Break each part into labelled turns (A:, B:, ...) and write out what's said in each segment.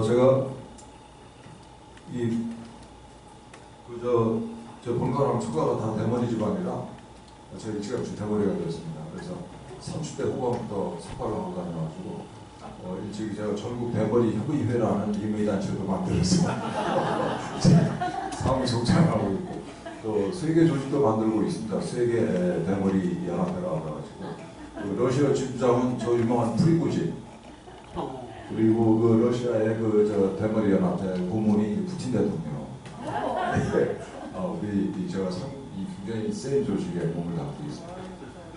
A: 제가 저 본가랑 처가가 다 대머리 집안이라 저 일찌감치 대머리가 되었습니다. 그래서 30대 후반부터 석발을 하고 다녀가지고 일찍 제가 전국 대머리 협의회라는 임의단체도 만들었습니다. 사업이 성장하고 있고 또 세계 조직도 만들고 있습니다. 세계 대머리 연합회가 와가지고 러시아 집장은 저 유명한 프리고진, 그리고 그 러시아의 저 대머리 연합회 고문이 푸틴 대통령. 우리 제가 굉장히 센 조직에 몸을 담고 있습니다.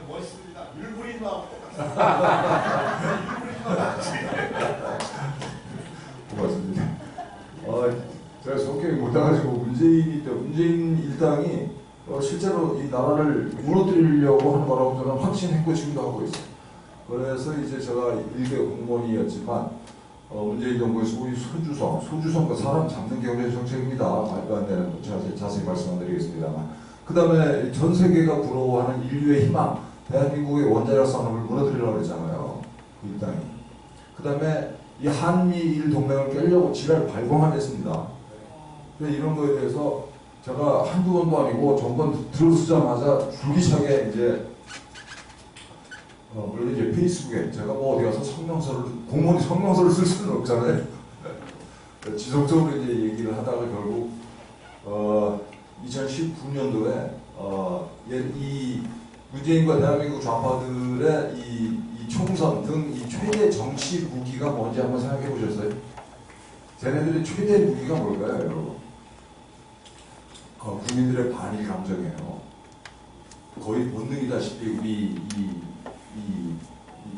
B: 멋있습니다. 율브린하고
A: 고맙습니다. 제가 성격이 못나가지고 문재인 일당이 실제로 이 나라를 무너뜨리려고 하는 거라고 저는 확신했고 지금도 하고 있어요. 그래서 이제 제가 일개 공무원이었지만 문재인 정부에서 우리 손주성과 사람 잡는 경제 정책입니다. 말도 안 되는 자세히 말씀 안 드리겠습니다만, 그 다음에 전 세계가 부러워하는 인류의 희망, 대한민국의 원자력 산업을 무너뜨리려고 그랬잖아요. 그 일당이. 그 다음에 이 한미일 동맹을 깨려고 지랄 발광하겠습니다. 이런 거에 대해서 제가 한두 번도 아니고 정권 들어서자마자 줄기차게 이제 물론 이제 페이스북에 제가 뭐 어디 가서 공무원이 성명서를 쓸 수는 없잖아요. 지속적으로 이제 얘기를 하다가 결국 2019년도에 이 문재인과 대한민국 좌파들의 이 총선 등 이 최대 정치 무기가 뭔지 한번 생각해 보셨어요? 쟤네들의 최대 무기가 뭘까요, 여러분? 국민들의 반일 감정이에요. 거의 본능이다시피 우리 이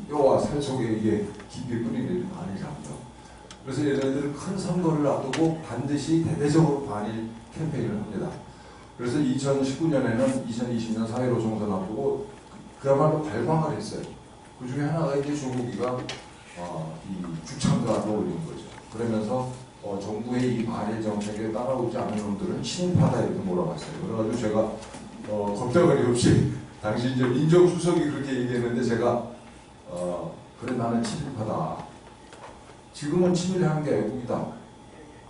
A: 뼈와 살 속에 이게 깊이 뿌리는 반일 감정. 그래서 얘네들은 큰 선거를 앞두고 반드시 대대적으로 반일 캠페인을 합니다. 그래서 2019년에는 2020년 4.15 총선 앞두고 그야말로 발광을 했어요. 그 중에 하나가 이제 중국이가 이 주창가를 올린 거죠. 그러면서 정부의 이 반일 정책에 따라오지 않는 놈들은 친일파다 이렇게 몰아봤어요. 그래가지고 제가 겁대가리 없이 당시 이제 민정수석이 그렇게 얘기했는데 제가 그래 나는 친일파다. 지금은 친일하는 게 애국이다.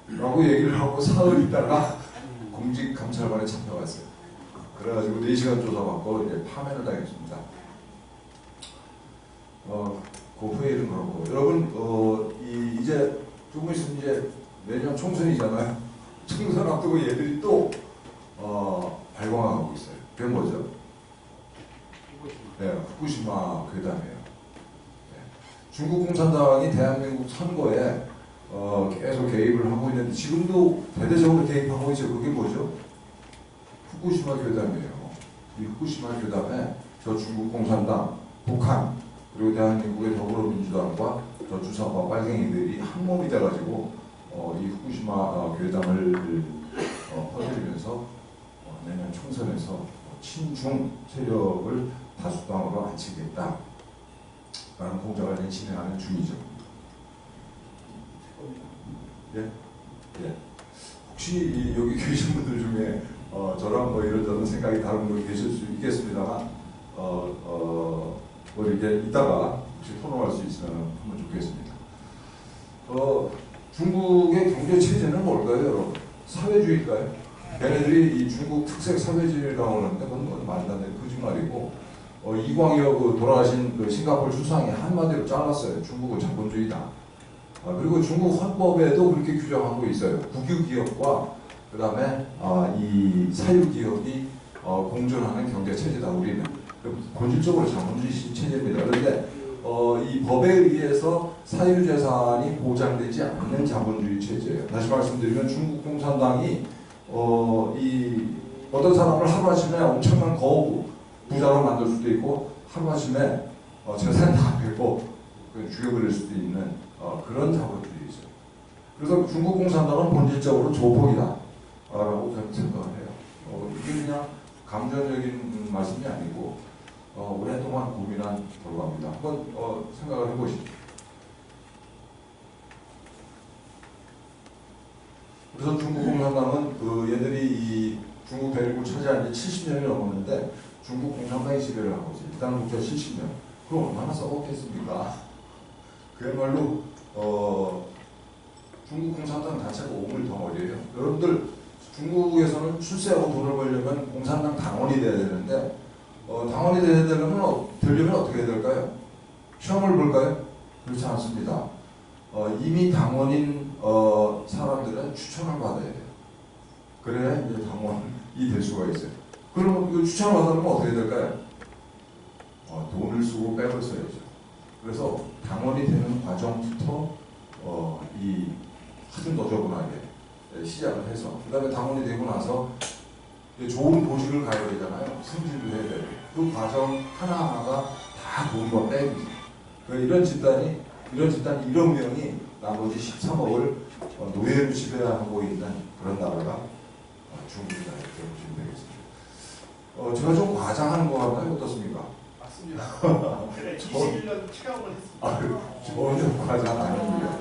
A: 라고 얘기를 하고 사흘 있다가 공직감찰관에 잡혀갔어요. 그래가지고 4시간 조사받고 이제 파면을 당했습니다. 그 후에는 그렇고 여러분 이제 조금 있으면 이제 내년 총선이잖아요. 총선 앞두고 얘들이 또 발광하고 있어요. 그게 뭐죠? 네, 후쿠시마 괴담이에요. 네. 중국 공산당이 대한민국 선거에 계속 개입을 하고 있는데 지금도 대대적으로 개입하고 있죠. 그게 뭐죠? 후쿠시마 괴담이에요. 이 후쿠시마 괴담에 저 중국 공산당, 북한, 그리고 대한민국의 더불어민주당과 저 주사파 빨갱이들이 한 몸이 돼가지고 이 후쿠시마 괴담을 퍼뜨리면서 내년 총선에서 친중 세력을 다수당으로 앉히겠다라는 공작을 이제 진행하는 중이죠. 예? 예. 혹시 여기 계신 분들 중에 저랑 뭐 이런저런 생각이 다른 분이 계실 수 있겠습니다만 뭐 이렇게 이따가 혹시 토론할 수 있으면 하면 좋겠습니다. 중국의 경제 체제는 뭘까요, 여러분? 사회주의일까요? 걔네들이 이 중국 특색 사회주의라고 하는데 그건 말도 안 되는 거짓말이고 이광혁 돌아가신 그 싱가포르 수상이 한마디로 잘랐어요. 중국은 자본주의다. 그리고 중국 헌법에도 그렇게 규정하고 있어요. 국유기업과 그 다음에 이 사유기업이 공존하는 경제체제다. 우리는 본질적으로 자본주의 체제입니다. 그런데 이 법에 의해서 사유재산이 보장되지 않는 자본주의 체제예요. 다시 말씀드리면 중국 공산당이 어떤 사람을 하루아침에 엄청난 거부 부자로 만들 수도 있고 하루아침에 재산 다 뺏고 죽여버릴 수도 있는 그런 자본주의죠. 그래서 중국 공산당은 본질적으로 조폭이다 라고 저는 생각을 해요. 이게 그냥 감정적인 말씀이 아니고 오랫동안 고민한 결과입니다. 한번 생각을 해보시죠. 그래서 중국 공산당은 얘들이 이 중국 대륙을 차지한 지 70년이 넘었는데 중국 공산당이 지배를 하고 있어요. 일단 국제 70년. 그럼 얼마나 썩었겠습니까? 그야말로 중국 공산당 자체가 오물 덩어리예요. 여러분들 중국에서는 출세하고 돈을 벌려면 공산당 당원이 돼야 되는데 당원이 되려면 어떻게 해야 될까요? 시험을 볼까요? 그렇지 않습니다. 이미 당원인 사람들은 추천을 받아야 돼요. 그래야 이제 당원이 될 수가 있어요. 그러면 그 추천을 받으려면 어떻게 해야 될까요? 돈을 쓰고 백을 써야죠. 그래서 당원이 되는 과정부터 아주 너저분하게 시작을 해서 그 다음에 당원이 되고 나서 좋은 보직을 가야 되잖아요. 승진도 해야 되고 그 과정 하나하나가 다 돈과 백이지. 이런 집단이 1억 명이 나머지 13억을 노예로 지배하고 있는 그런 나라가 중국이다 이렇게 보시면 되겠습니다. 제가 좀 과장하는 거 같나요? 어떻습니까?
B: 맞습니다. 그래, 21년 체감을 했습니다.
A: 전혀 과장 아닙니다.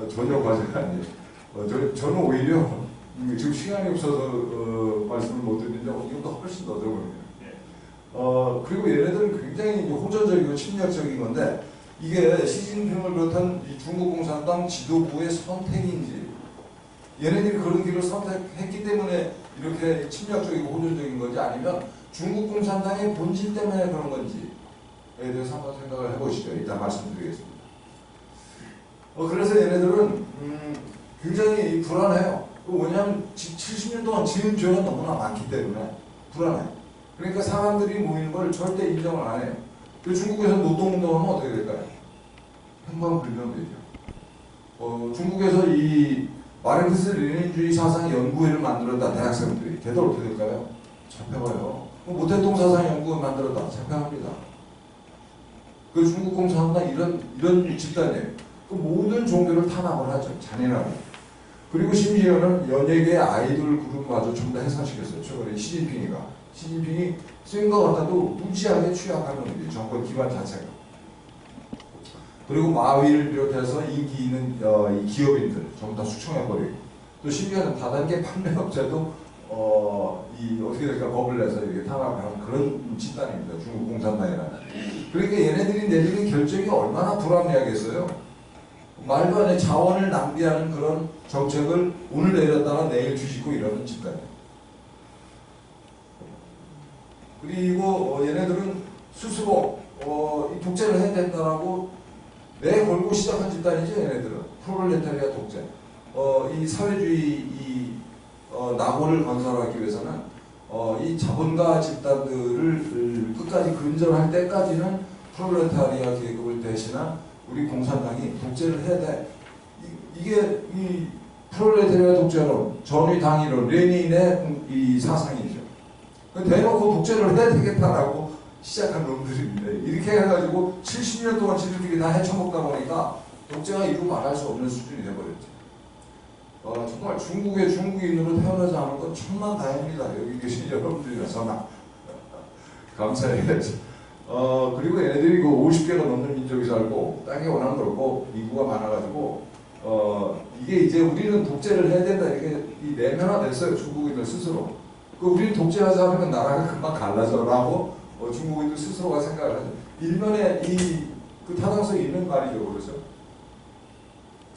A: 전혀 과장 아니에요. 저는 오히려 지금 시간이 없어서 말씀을 못 드리는데 이것도 훨씬 더 적어요. 그리고 얘네들은 굉장히 호전적이고 침략적인 건데 이게 시진핑을 그렇던 이 중국 공산당 지도부의 선택인지 얘네들이 그런 길을 선택했기 때문에 이렇게 침략적이고 호전적인 건지 아니면 중국 공산당의 본질 때문에 그런 건지에 대해서 한번 생각을 해보시죠. 이따 말씀드리겠습니다. 그래서 얘네들은 굉장히 불안해요. 왜냐하면 70년 동안 지은 죄가 너무나 많기 때문에 불안해요. 그러니까 사람들이 모이는 걸 절대 인정을 안 해요. 중국에서 노동운동하면 어떻게 될까요? 행방불명되죠. 중국에서 이 마르크스 레닌주의 사상 연구회를 만들었다 대학생들이 걔들 어떻게 될까요? 잡혀가요. 모택동 사상 연구회 만들었다 잡혀갑니다. 그 중국 공산당 이런 집단이에요. 그 모든 종교를 탄압을 하죠. 잔인하게. 그리고 심지어는 연예계 아이돌 그룹마저 전부 다 해산시켰어요. 최근에 시진핑이 쓴 것 같아도 무지하게 취약하는 거예요. 정권 기반 자체가. 그리고 마위를 비롯해서 인기 있는 이 기업인들 전부 다 수청해버리고 또 심지어는 다단계 판매업자도 어떻게 될까 겁을 내서 이렇게 탄압하는 그런 집단입니다. 중국 공산당이라는. 그러니까 얘네들이 내리는 결정이 얼마나 불합리하겠어요. 말도 안 돼. 자원을 낭비하는 그런 정책을 오늘 내렸다가 내일 뒤집고 이러는 집단이에요. 그리고 얘네들은 스스로 이 독재를 해야 된다라고 내걸고 시작한 집단이죠. 얘네들은 프롤레타리아 독재. 이 사회주의 이 낙원을 건설하기 위해서는 이 자본가 집단들을 끝까지 근절할 때까지는 프롤레타리아 계급을 대신한 우리 공산당이 독재를 해야 돼. 이게 이 프롤레타리아 독재론, 전위당위론, 레닌의 이 사상이죠. 대놓고 독재를 해야 되겠다라고 시작한 놈들입니다. 이렇게 해가지고 70년 동안 지들끼리 다 헤쳐먹다 보니까 독재가 이루 말할 수 없는 수준이 돼버렸죠. 정말 중국의 중국인으로 태어나지 않은 건 천만다행입니다. 여기 계신 여러분들이라서나 감사해야죠. 그리고 얘네들이 그 50개가 넘는 민족이 살고 땅이 워낙 넓고 인구가 많아가지고 이게 이제 우리는 독재를 해야 된다 이렇게 내면화됐어요. 중국인들 스스로. 우리는 독재하자 하면 나라가 금방 갈라져라고 중국인들 스스로가 생각을 하죠. 일면에 그 타당성이 있는 말이죠. 그래서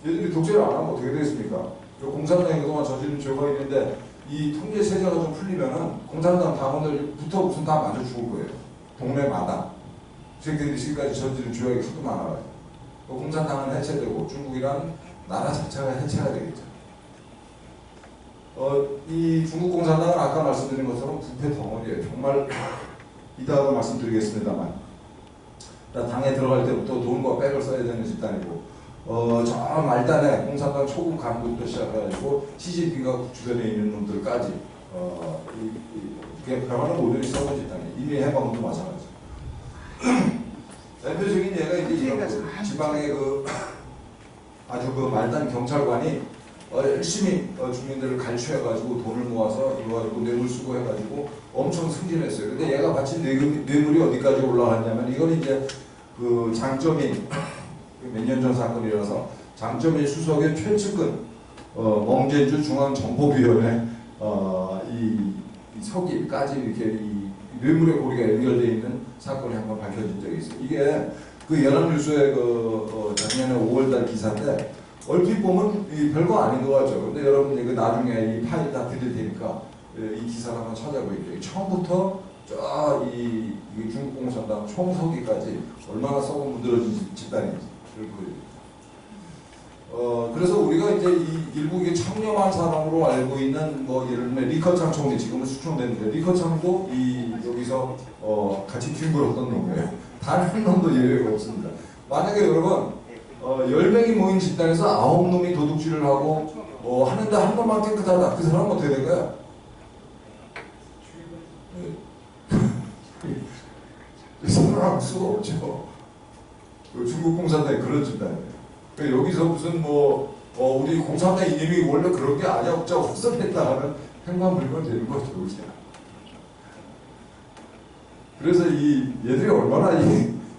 A: 얘들이 독재를 안 하면 어떻게 되겠습니까? 공산당이 그동안 저지른 죄가 있는데 이 통제 체제가 좀 풀리면은 공산당 당원들부터 무슨 다 맞아 죽을 거예요. 동네마다. 저희들이 지금까지 저지른 죄악이 수도 많아가지고. 공산당은 해체되고 중국이란 나라 자체가 해체가 되겠죠. 이 중국 공산당은 아까 말씀드린 것처럼 부패 덩어리예요. 정말 이따가 말씀드리겠습니다만 당에 들어갈 때부터 돈과 백을 써야 되는 집단이고 저 말단에 공산당 초급 간부부터 시작해가지고 시진핑과 주변에 있는 놈들까지 변하는 모델이 써본 집단이에요. 이미 해방도 마찬가지. 대표적인 예가 이제 이런 거 지방의 아주 말단 경찰관이 열심히 주민들을 갈취해가지고 돈을 모아서 이거 뇌물 쓰고 해가지고 엄청 승진했어요. 근데 얘가 바친 뇌물이 어디까지 올라갔냐면 이건 이제 그 장점이 몇 년 전 사건이라서 장점이 수석의 최측근 멍제주 중앙정보위원회 이 서기까지 이렇게 뇌물의 고리가 연결되어 있는 사건이 한번 밝혀진 적이 있어요. 이게 그 연합뉴스의 작년에 5월달 기사인데 얼핏 보면 별거 아닌 것 같죠. 근데 여러분 그 나중에 이 파일 다 드릴 테니까 이 기사를 한번 찾아보십시오. 처음부터 이 중국 공산당 총서기까지 얼마나 썩어 문드러진 집단인지를 보여드립니다. 그래서 우리가 이제 이 일국의 청렴한 사람으로 알고 있는 뭐 예를 들면 리커창 총리 지금은 수총됐는데 리커창도 여기서 같이 뒹굴었던 놈이에요. 단 한 놈도 예외가 없습니다. 만약에 여러분 10명이 모인 집단에서 9놈이 도둑질을 하고 하는데 한 놈만 깨끗하다. 그 사람은 어떻게 된 거야? 설명할 수가 없죠. 중국 공산당이 그런 집단이에요. 그러니까 여기서 무슨 우리 공산당 이념이 원래 그런 게 아니야 없자고 헛소리했다 하는 행방불명 되는 거죠. 그래서 얘들이 얼마나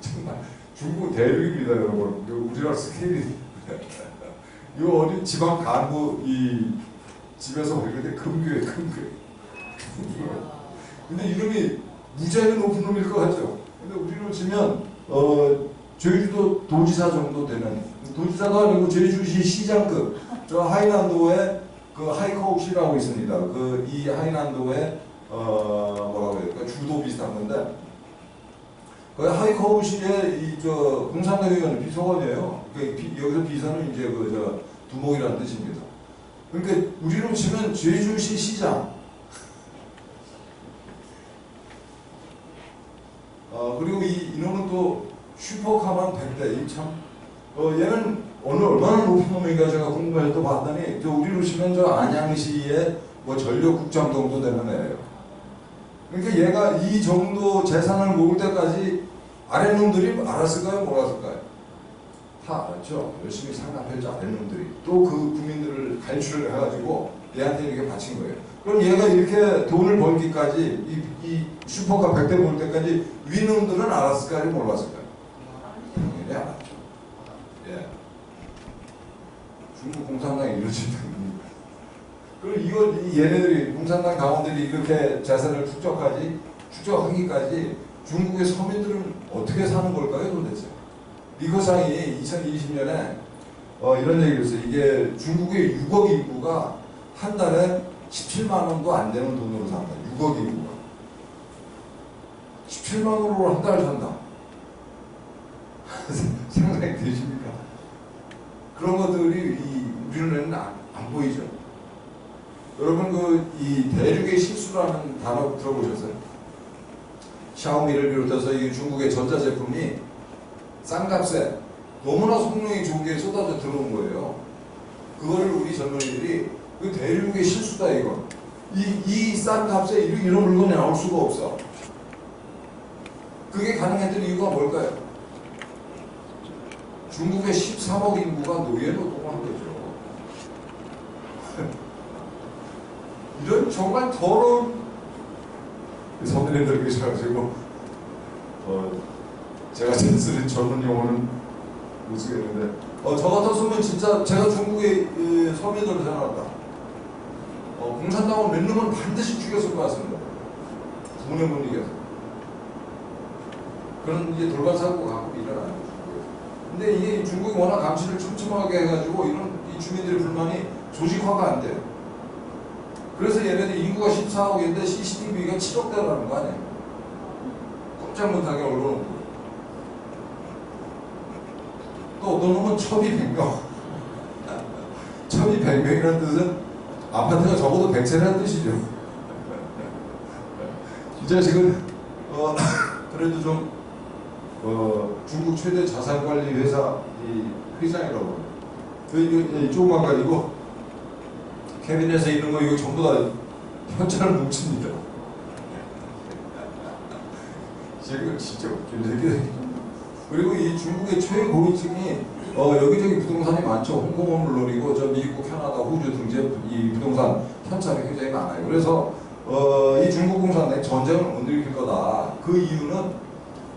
A: 정말 중국 대륙입니다, 여러분. 우리나라 스케일이 이 어린 지방 간부 집에서 발견된 금괴. 근데 이름이 무지하게 높은 놈일 것 같죠. 근데 우리로 치면 제주도 도지사 정도 되는, 도지사도 아니고 제주시 시장급, 저 하이난도에 그 하이커우시라고 있습니다. 이 하이난도에 뭐라고 해야 될까, 주도 비슷한 건데 그 하이커우시의 공산당 의원 비서관이에요. 여기서 비서는 이제 두목이라는 뜻입니다. 그러니까 우리로 치면 제주시 시장. 그리고 이놈은 또 슈퍼카만 100대. 얘는 얼마나 높은 놈인가 제가 궁금해서 또 봤더니 우리로 치면 안양시의 전력국장 정도 되는 애예요. 그러니까 얘가 이 정도 재산을 모을 때까지 아랫놈들이 알았을까요? 몰랐을까요? 다 알았죠. 열심히 상납했죠. 아랫놈들이. 또 그 국민들을 갈취를 해가지고 얘한테 이렇게 바친 거예요. 그럼 얘가 이렇게 돈을 벌기까지 이 슈퍼카 100대 모을 때까지 위놈들은 알았을까요? 몰랐을까요? 당연히 알았죠. 예. 중국 공산당이 이러지. 그리고 얘네들이 공산당 당원들이 이렇게 재산을 축적하기까지 중국의 서민들은 어떻게 사는 걸까요, 도대체? 리커상이 2020년에 이런 얘기를 했어요. 이게 중국의 6억 인구가 한 달에 17만 원도 안 되는 돈으로 산다. 6억 인구가 17만 원으로 한 달 산다. 생각이 되십니까? 그런 것들이 우리는 안 보이죠. 여러분 이 대륙의 실수라는 단어 들어보셨어요? 샤오미를 비롯해서 이 중국의 전자제품이 싼 값에 너무나 성능이 좋은 게 쏟아져 들어온 거예요. 그거를 우리 젊은이들이 그 대륙의 실수다 이건. 이 싼 값에 이런 물건이 나올 수가 없어. 그게 가능했던 이유가 뭘까요? 중국의 13억 인구가 노예노동을 한 거죠. 이런 정말 더러운 선배님들 계셔가지고 제가 쓰는 전문 용어는 못 쓰겠는데 저 같았으면 진짜 제가 중국의 서민으로 태어났다. 공산당은 몇 놈은 반드시 죽였을 것 같습니다. 돈에 못 이겨서. 그런 이제 돌발사고 갖고 일어나요. 근데 이게 중국이 워낙 감시를 촘촘하게 해가지고 이 주민들의 불만이 조직화가 안 돼요. 그래서 얘네들 인구가 14억인데 CCTV가 7억대라는 거 아니에요. 꼼짝 못하게 올려놓고. 또 어떤 놈은 첩이 100명. 첩이 100명이라는 뜻은 아파트가 적어도 100채라는 뜻이죠. 이 자식은 그래도 좀 중국 최대 자산관리 회사 회장이라고 합니다. 이 조그만 가지고 캐비넷에 있는 거 이거 전부 다 현찰을 뭉칩니다. 지금 진짜 웃긴데. 그리고 이 중국의 최고위층이 여기저기 부동산이 많죠. 홍콩은 물론이고 저 미국, 캐나다, 호주 등지에 이 부동산 현찰이 굉장히 많아요. 그래서 이 중국 공산당이 전쟁을 못 일으킬 거다. 그 이유는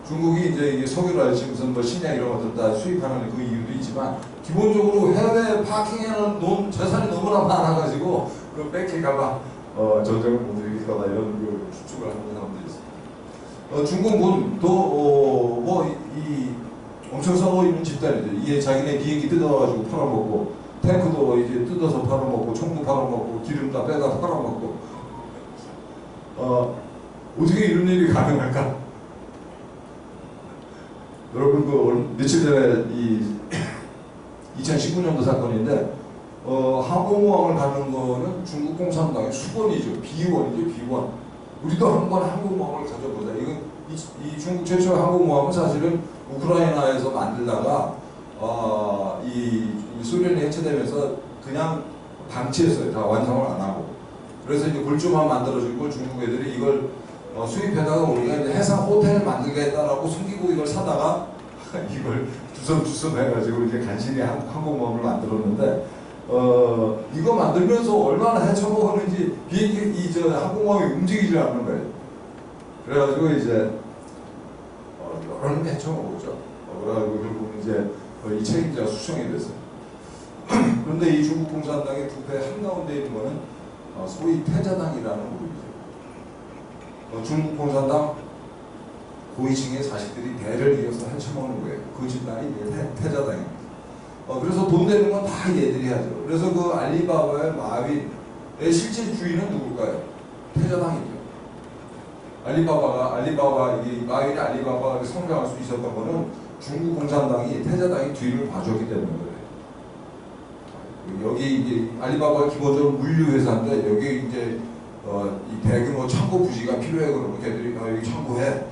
A: 중국이 이제 석유랄지 무슨 식량 이런 것들 다 수입하는 그 이유도 있지만 기본적으로 해외 파킹에는 놓은 재산이 너무나 많아가지고 그 뺏길까봐 전쟁을 못 일으킬까봐 이런 추측을 하는 사람들이 있습니다. 중공군도 이 엄청 싸워 있는 집단이죠. 이게 자기네 비행기 뜯어가지고 팔아먹고, 탱크도 이제 뜯어서 팔아먹고, 총도 팔아먹고, 기름 다 빼다 팔아먹고. 어떻게 이런 일이 가능할까? 여러분 며칠 전에 2019년도 사건인데 항공모함을 가는 거는 중국 공산당의 수건이죠. 비원이죠. 비원. 우리도 한번 항공모함을 가져보자. 이건 이 중국 최초의 항공모함은 사실은 우크라이나에서 만들다가 이 소련이 해체되면서 그냥 방치했어요. 다 완성을 안 하고. 그래서 이제 골조만 만들어주고 중국 애들이 이걸 수입해다가 우리가 이제 해상 호텔 만들겠다라고 숨기고 이걸 사다가 이걸 주섬주섬 해가지고 이제 간신히 항공모함을 만들었는데 이거 만들면서 얼마나 헤쳐먹었는지 비행기 항공모함이 움직이지 않는 거예요. 그래가지고 이제 여러 놈이 헤쳐먹었죠. 그래가지고 결국 이제 이 책임자가 수청이 됐어요. 그런데 이 중국 공산당의 부패 한가운데 있는 거는 소위 태자당이라는 그룹이죠. 중국 공산당 고위층의 자식들이 대를 이어서 헤쳐먹는 거예요. 그 집단이 태자당입니다. 그래서 돈 되는 건 다 얘들이 하죠. 그래서 그 알리바바의 마윈의 실제 주인은 누굴까요? 태자당이죠. 마윈이 알리바바가 성장할 수 있었던 거는 중국 공산당이 태자당이 뒤를 봐줬기 때문인 거예요. 여기 이제 알리바바가 기본적으로 물류회사인데 여기 이제 이 대규모 창고 부지가 필요해 그러면 걔들이 여기 창고해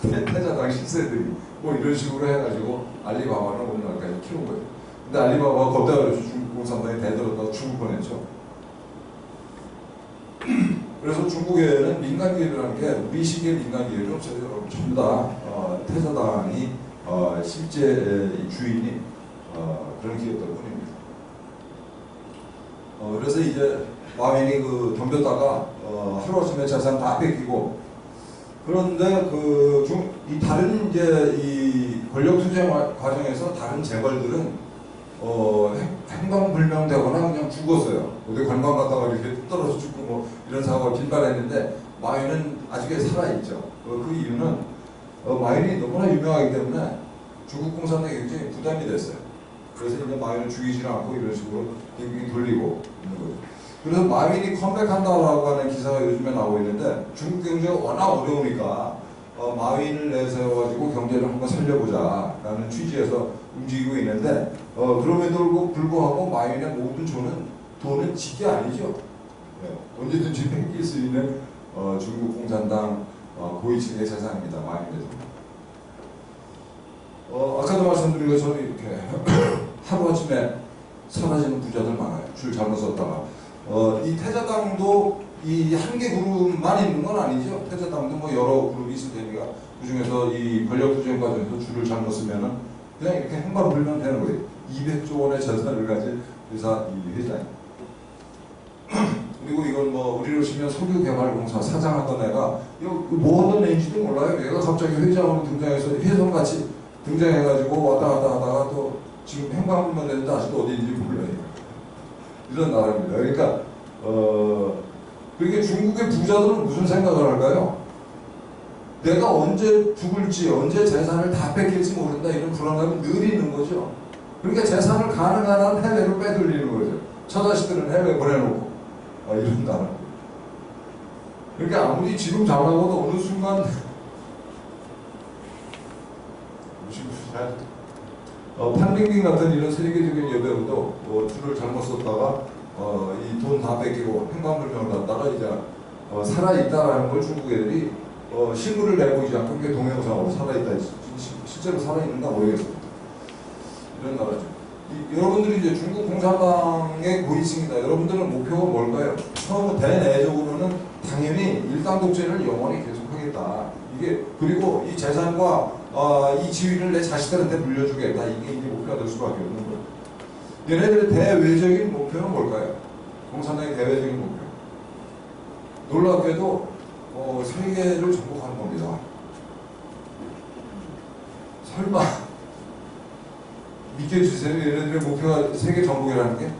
A: 태자당 실세들이 뭐 이런 식으로 해가지고 알리바바를 오늘날까지 키운 거예요. 근데 알리바바가 걷다 그래서 중국 공산당이 대들었다가 죽을 뻔했죠. 그래서 중국에는 민간기업이라는 게 우리 시기의 민간기업이 없어요. 여러분 전부 다 태자당이 실제 주인이 그런 기업들 뿐입니다. 그래서 이제 마윈이 덤볐다가 하루아침에 재산 다 뺏기고 그런데 이 다른 이제 이 권력 투쟁 과정에서 다른 재벌들은 행방불명되거나 그냥 죽었어요. 어디 관광 갔다가 이렇게 떨어져 죽고 뭐 이런 사고가 빈발했는데 마윈은 아직에 살아있죠. 그 이유는 마윈이 너무나 유명하기 때문에 중국 공산당이 굉장히 부담이 됐어요. 그래서 이제 마윈을 죽이지 않고 이런 식으로 빙빙 돌리고 있는 거죠. 그래서 마윈이 컴백한다라고 하는 기사가 요즘에 나오고 있는데 중국 경제가 워낙 어려우니까 마윈을 내세워가지고 경제를 한번 살려보자라는 취지에서 움직이고 있는데 그럼에도 불구하고 마윈의 모든 돈은 지게 아니죠. 언제든지 뺏길 수 있는 중국 공산당 고위층의 재산입니다. 마윈에서. 아까도 말씀드린 것처럼 이렇게 하루아침에 사라지는 부자들 많아요. 줄 잘못 썼다가. 이 태자당도 이 한 개 그룹만 있는 건 아니죠. 태자당도 뭐 여러 그룹이 있을 테니까 그 중에서 이 권력투쟁 과정에서 줄을 잘못 쓰면은 그냥 이렇게 행방불명 되는 거예요. 200조 원의 재산을 가진 회사 이 회장이. 그리고 이건 뭐 우리로 치면 석유개발공사 사장하던 애가 이거 뭐 하던 애인지도 몰라요. 얘가 갑자기 회장으로 등장해서 혜성같이 등장해가지고 왔다 갔다 하다가 또 지금 행방불명 되는데 아직도 어디 있는지 몰라요. 이런 나라입니다. 그러니까 그러니까 중국의 부자들은 무슨 생각을 할까요? 내가 언제 죽을지 언제 재산을 다 뺏길지 모른다 이런 불안감이 늘 있는 거죠. 그러니까 재산을 가능한 한 해외로 빼돌리는 거죠. 처자식들은 해외에 보내놓고 이런 나라. 그러니까 아무리 지금 잘하고도 어느 순간 판빙빙 같은 이런 세계적인 여배우도 줄을 잘못 썼다가 이 돈 다 뺏기고 행방불명을 갖다가 이제 살아있다라는 걸 중국 애들이 실물을 내보이지 않고 그게 동영상으로 살아있다 실제로 살아있는가 모르겠습니다. 이런 나라죠. 여러분들이 이제 중국 공산당의 고위층이다. 여러분들은 목표가 뭘까요? 처음은 대내적으로는 당연히 일당 독재를 영원히 계속하겠다. 이게 그리고 이 재산과 이 지위를 내 자식들한테 물려주겠다. 이게 이제 목표가 될 수밖에 없는 거예요. 얘네들의 대외적인 목표는 뭘까요? 공산당의 대외적인 목표. 놀랍게도 세계를 정복하는 겁니다. 설마 믿겨주세요. 얘네들의 목표가 세계 정복이라는 게?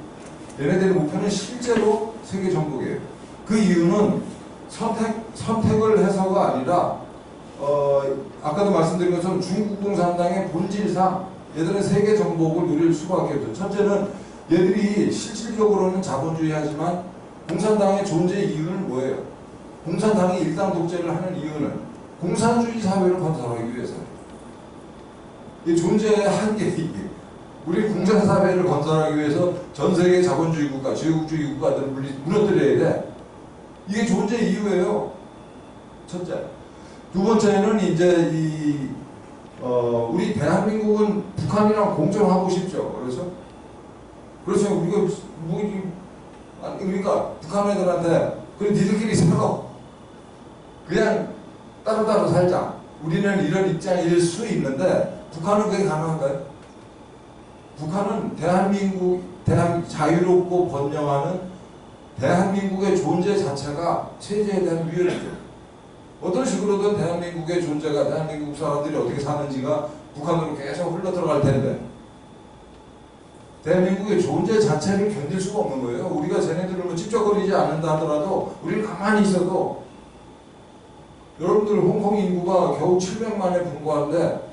A: 얘네들의 목표는 실제로 세계 정복이에요. 그 이유는 선택을 해서가 아니라 아까도 말씀드린 것처럼 중국共产당의 본질상 얘들은 세계 정복을 누릴 수밖에 없죠. 첫째는 얘들이 실질적으로는 자본주의하지만 공산당의 존재 이유는 뭐예요? 공산당이 일당 독재를 하는 이유는 공산주의 사회를 건설하기 위해서예요. 이 존재의 한계, 우리 공산사회를 건설하기 위해서 전 세계 자본주의 국가, 제국주의 국가들을 무너뜨려야 돼. 이게 존재 이유예요. 첫째. 두 번째는 이제 우리 대한민국은 북한이랑 공존하고 싶죠. 그렇죠. 우리가 그러니까 북한 애들한테 그래 니들끼리 살아. 그냥 따로따로 살자. 우리는 이런 입장일 수 있는데 북한은 그게 가능한가요? 북한은 자유롭고 번영하는 대한민국의 존재 자체가 체제에 대한 위협이죠. 어떤 식으로든 대한민국의 존재가 대한민국 사람들이 어떻게 사는지가 북한으로 계속 흘러들어갈 텐데 대한민국의 존재 자체를 견딜 수가 없는 거예요. 우리가 쟤네들을 뭐 찝쩍거리지 않는다 하더라도 우리는 가만히 있어도 여러분들 홍콩 인구가 겨우 700만에 불과한데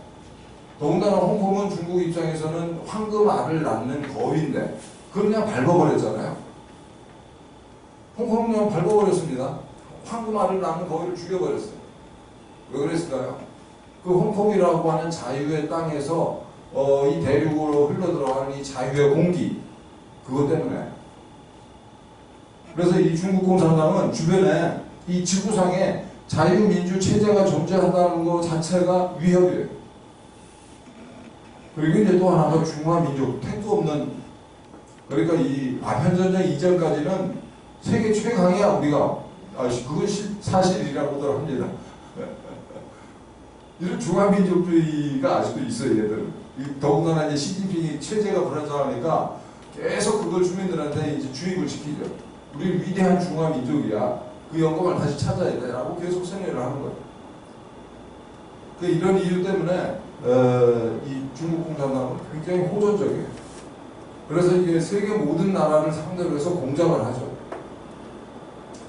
A: 더군다나 홍콩은 중국 입장에서는 황금알을 낳는 거위인데 그걸 그냥 밟아버렸잖아요. 홍콩은 그냥 밟아버렸습니다. 황금알을 낳는 거위를 죽여버렸어요. 왜 그랬을까요? 그 홍콩이라고 하는 자유의 땅에서 이 대륙으로 흘러들어가는 이 자유의 공기 그것 때문에 그래서 이 중국 공산당은 주변에 이 지구상에 자유민주 체제가 존재한다는 것 자체가 위협이에요. 그리고 이제 또 하나가 중화민족, 택도 없는 그러니까 이 아편전쟁 이전까지는 세계 최강이야 우리가. 그건 사실이라고들 합니다. 이런 중화민족주의가 아직도 있어요 얘들은. 더군다나 이제 시진핑이 체제가 불안정하니까 계속 그걸 주민들한테 이제 주입을 시키죠. 우리는 위대한 중화민족이야. 그 영광을 다시 찾아야 돼 라고 계속 생각을 하는 거예요. 이런 이유 때문에 이 중국 공산당은 굉장히 호전적이에요. 그래서 이게 세계 모든 나라를 상대로 해서 공작을 하죠.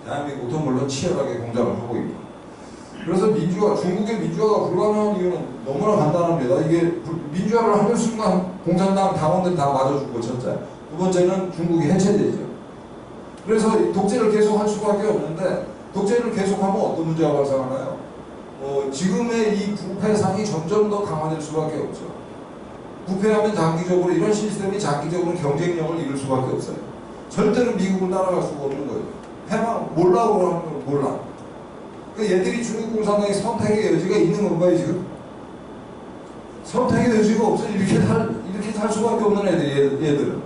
A: 대한민국도 물론 치열하게 공작을 하고 있고. 그래서 중국의 민주화가 불가능한 이유는 너무나 간단합니다. 이게 민주화를 하는 순간 공산당 당원들 다 맞아 죽고 첫째. 두 번째는 중국이 해체되죠. 그래서 독재를 계속할 수밖에 없는데 독재를 계속하면 어떤 문제가 발생하나요? 지금의 이 부패상이 점점 더 강화될 수밖에 없죠. 부패하면 장기적으로 이런 시스템이 장기적으로 경쟁력을 잃을 수밖에 없어요. 절대로 미국을 따라갈 수가 없는 거예요. 몰라고 하는 걸 몰라. 그러니까 얘들이 중국 공산당의 선택의 여지가 있는 건가요 지금? 선택의 여지가 없어요. 이렇게 살 수밖에 없는 얘들은.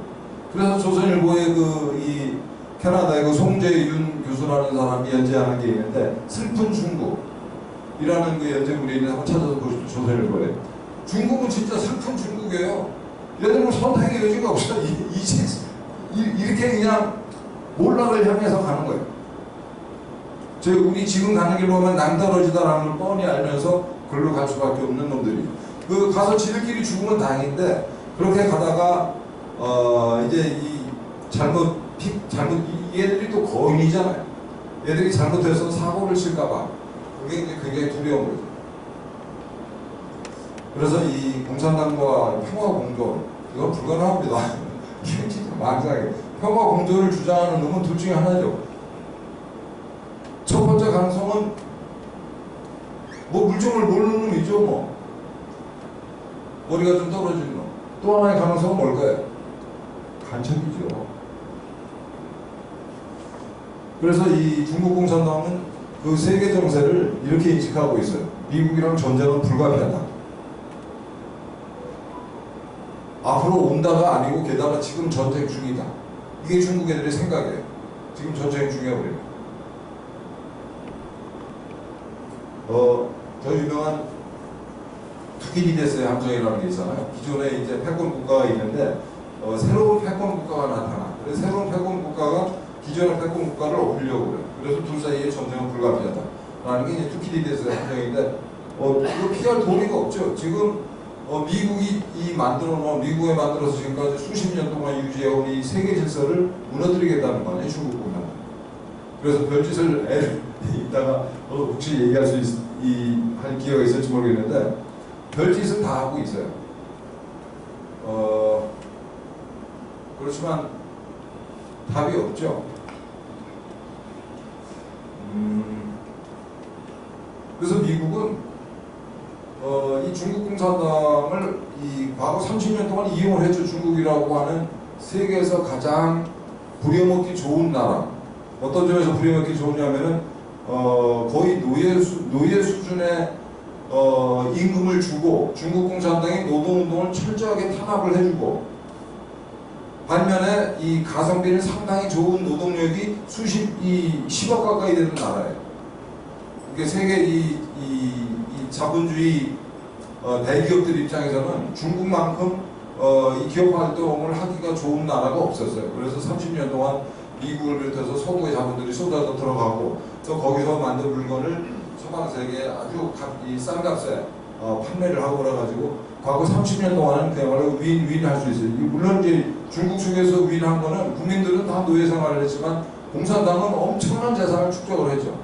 A: 그래서 조선일보의 이 캐나다의 그 송재윤 교수라는 사람이 연재하는 게 있는데 슬픈 중국이라는 그 연재물이 있는데 한번 찾아서 보십시오. 조선일보에. 중국은 진짜 슬픈 중국이에요. 얘들은 선택의 여지가 없어요. 이렇게 그냥 몰락을 향해서 가는 거예요. 우리 지금 가는 길로 가면 낭떠러지다라는 걸 뻔히 알면서 글로 갈 수밖에 없는 놈들이. 가서 지들끼리 죽으면 다행인데 그렇게 가다가 이제 얘들이 또 거인이잖아요. 얘들이 잘못해서 사고를 칠까봐 그게 이제 굉장히 두려운 거죠. 그래서 이 공산당과 평화공존 이건 불가능합니다. 이게 진짜 망상이에요. 평화공존을 주장하는 놈은 둘 중에 하나죠. 첫 번째 가능성은 물정을 모르는 놈이죠. 머리가 좀 떨어지는 놈. 또 하나의 가능성은 뭘까요? 간첩이죠. 그래서 이 중국 공산당은 그 세계 정세를 이렇게 인식하고 있어요. 미국이랑 전쟁은 불가피하다. 앞으로 온다가 아니고 게다가 지금 전쟁 중이다. 이게 중국 애들의 생각이에요. 지금 전쟁 중이야 우리는. 더 유명한 투키디데스의 함정이라는 게 있잖아요. 기존에 이제 패권 국가가 있는데 새로운 패권 국가가 나타나. 그래서 새로운 패권 국가가 기존의 패권 국가를 업으려고 그래요. 그래서 둘 사이에 전쟁은 불가피하다라는 게 이제 투키디데스의 함정인데 이거 피할 도리가 없죠. 지금 미국이 미국에 만들어서 지금까지 수십 년 동안 유지해온 이 세계 질서를 무너뜨리겠다는 거 아니에요, 중국 공산당. 그래서 별짓을 이따가 혹시 얘기할 할 기회가 있을지 모르겠는데 별짓은 다 하고 있어요. 그렇지만 답이 없죠. 그래서 미국은 이 중국共产党을 이 과거 30년 동안 이용을 했죠. 중국이라고 하는 세계에서 가장 부려먹기 좋은 나라. 어떤 점에서 부려먹기 좋으냐면은 거의 노예 수준의 임금을 주고 중국共产党이 노동운동을 철저하게 탄압을 해주고, 반면에 이 가성비는 상당히 좋은 노동력이 10억 가까이 되는 나라예요. 이게 세계 이 자본주의 대기업들 입장에서는 중국만큼 이 기업 활동을 하기가 좋은 나라가 없었어요. 그래서 30년 동안 미국을 비롯해서 서구의 자본들이 쏟아져 들어가고, 또 거기서 만든 물건을 서방 세계에 아주 싼 값에 판매를 하고 그래가지고 과거 30년 동안은 그야말로 윈윈 할 수 있어요. 물론 이제 중국 측에서 윈한 거는 국민들은 다 노예 생활을 했지만 공산당은 엄청난 재산을 축적을 했죠.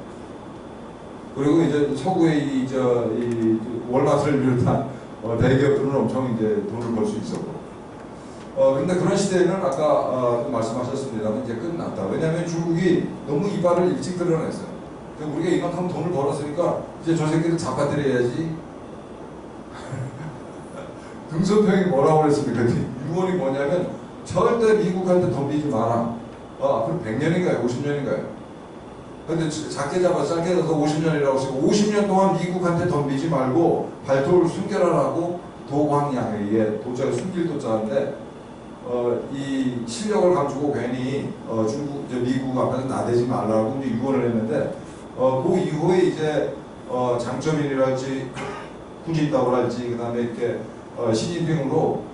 A: 그리고 이제 서구의 이 월마트를 비롯한 대기업들은 엄청 이제 돈을 벌 수 있었고. 근데 그런 시대는 아까 말씀하셨습니다만 이제 끝났다. 왜냐하면 중국이 너무 이발을 일찍 드러냈어요. 우리가 이만큼 돈을 벌었으니까 이제 저 새끼들 잡아들여야지. 등소평이 뭐라고 그랬습니까? 유언이 뭐냐면 절대 미국한테 덤비지 마라. 앞으로 100년인가요? 50년인가요? 근데 작게 잡아서 짧게 잡아서 50년이라고 쓰고 50년 동안 미국한테 덤비지 말고 발톱을 숨겨라라고 도광양에 도자기 숨길 도자인데 이 실력을 감추고 괜히 미국 앞에서 나대지 말라고 이제 유언을 했는데 그 이후에 이제 장점인이랄지 후진타오랄지 그 다음에 이렇게 시진핑으로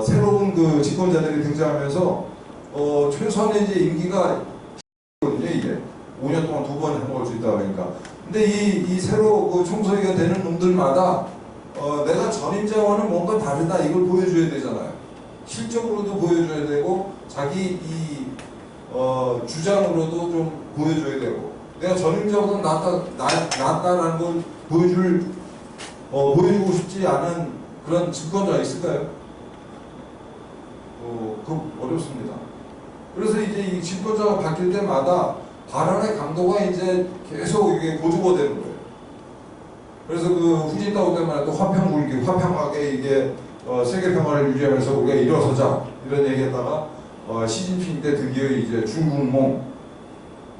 A: 새로운 그 집권자들이 등장하면서 최소한의 이제 임기가 거든요. 이게 5년 동안 2번 해먹을 수 있다 그러니까. 근데 이 새로 그 총서기가 되는 놈들마다 내가 전임자와는 뭔가 다르다 이걸 보여줘야 되잖아요. 실적으로도 보여줘야 되고 자기 이 주장으로도 좀 보여줘야 되고, 내가 전임자보다 낫다라는 걸 보여주고 싶지 않은 그런 증거가 있을까요? 그건 어렵습니다. 그래서 이제 이 집권자가 바뀔 때마다 발언의 강도가 이제 계속 이게 고조되는 거예요. 그래서 그 후진타오 때만 해도 화평하게 이게 세계 평화를 유지하면서 우리가 일어서자 이런 얘기했다가 시진핑 때 드디어 이제 중국몽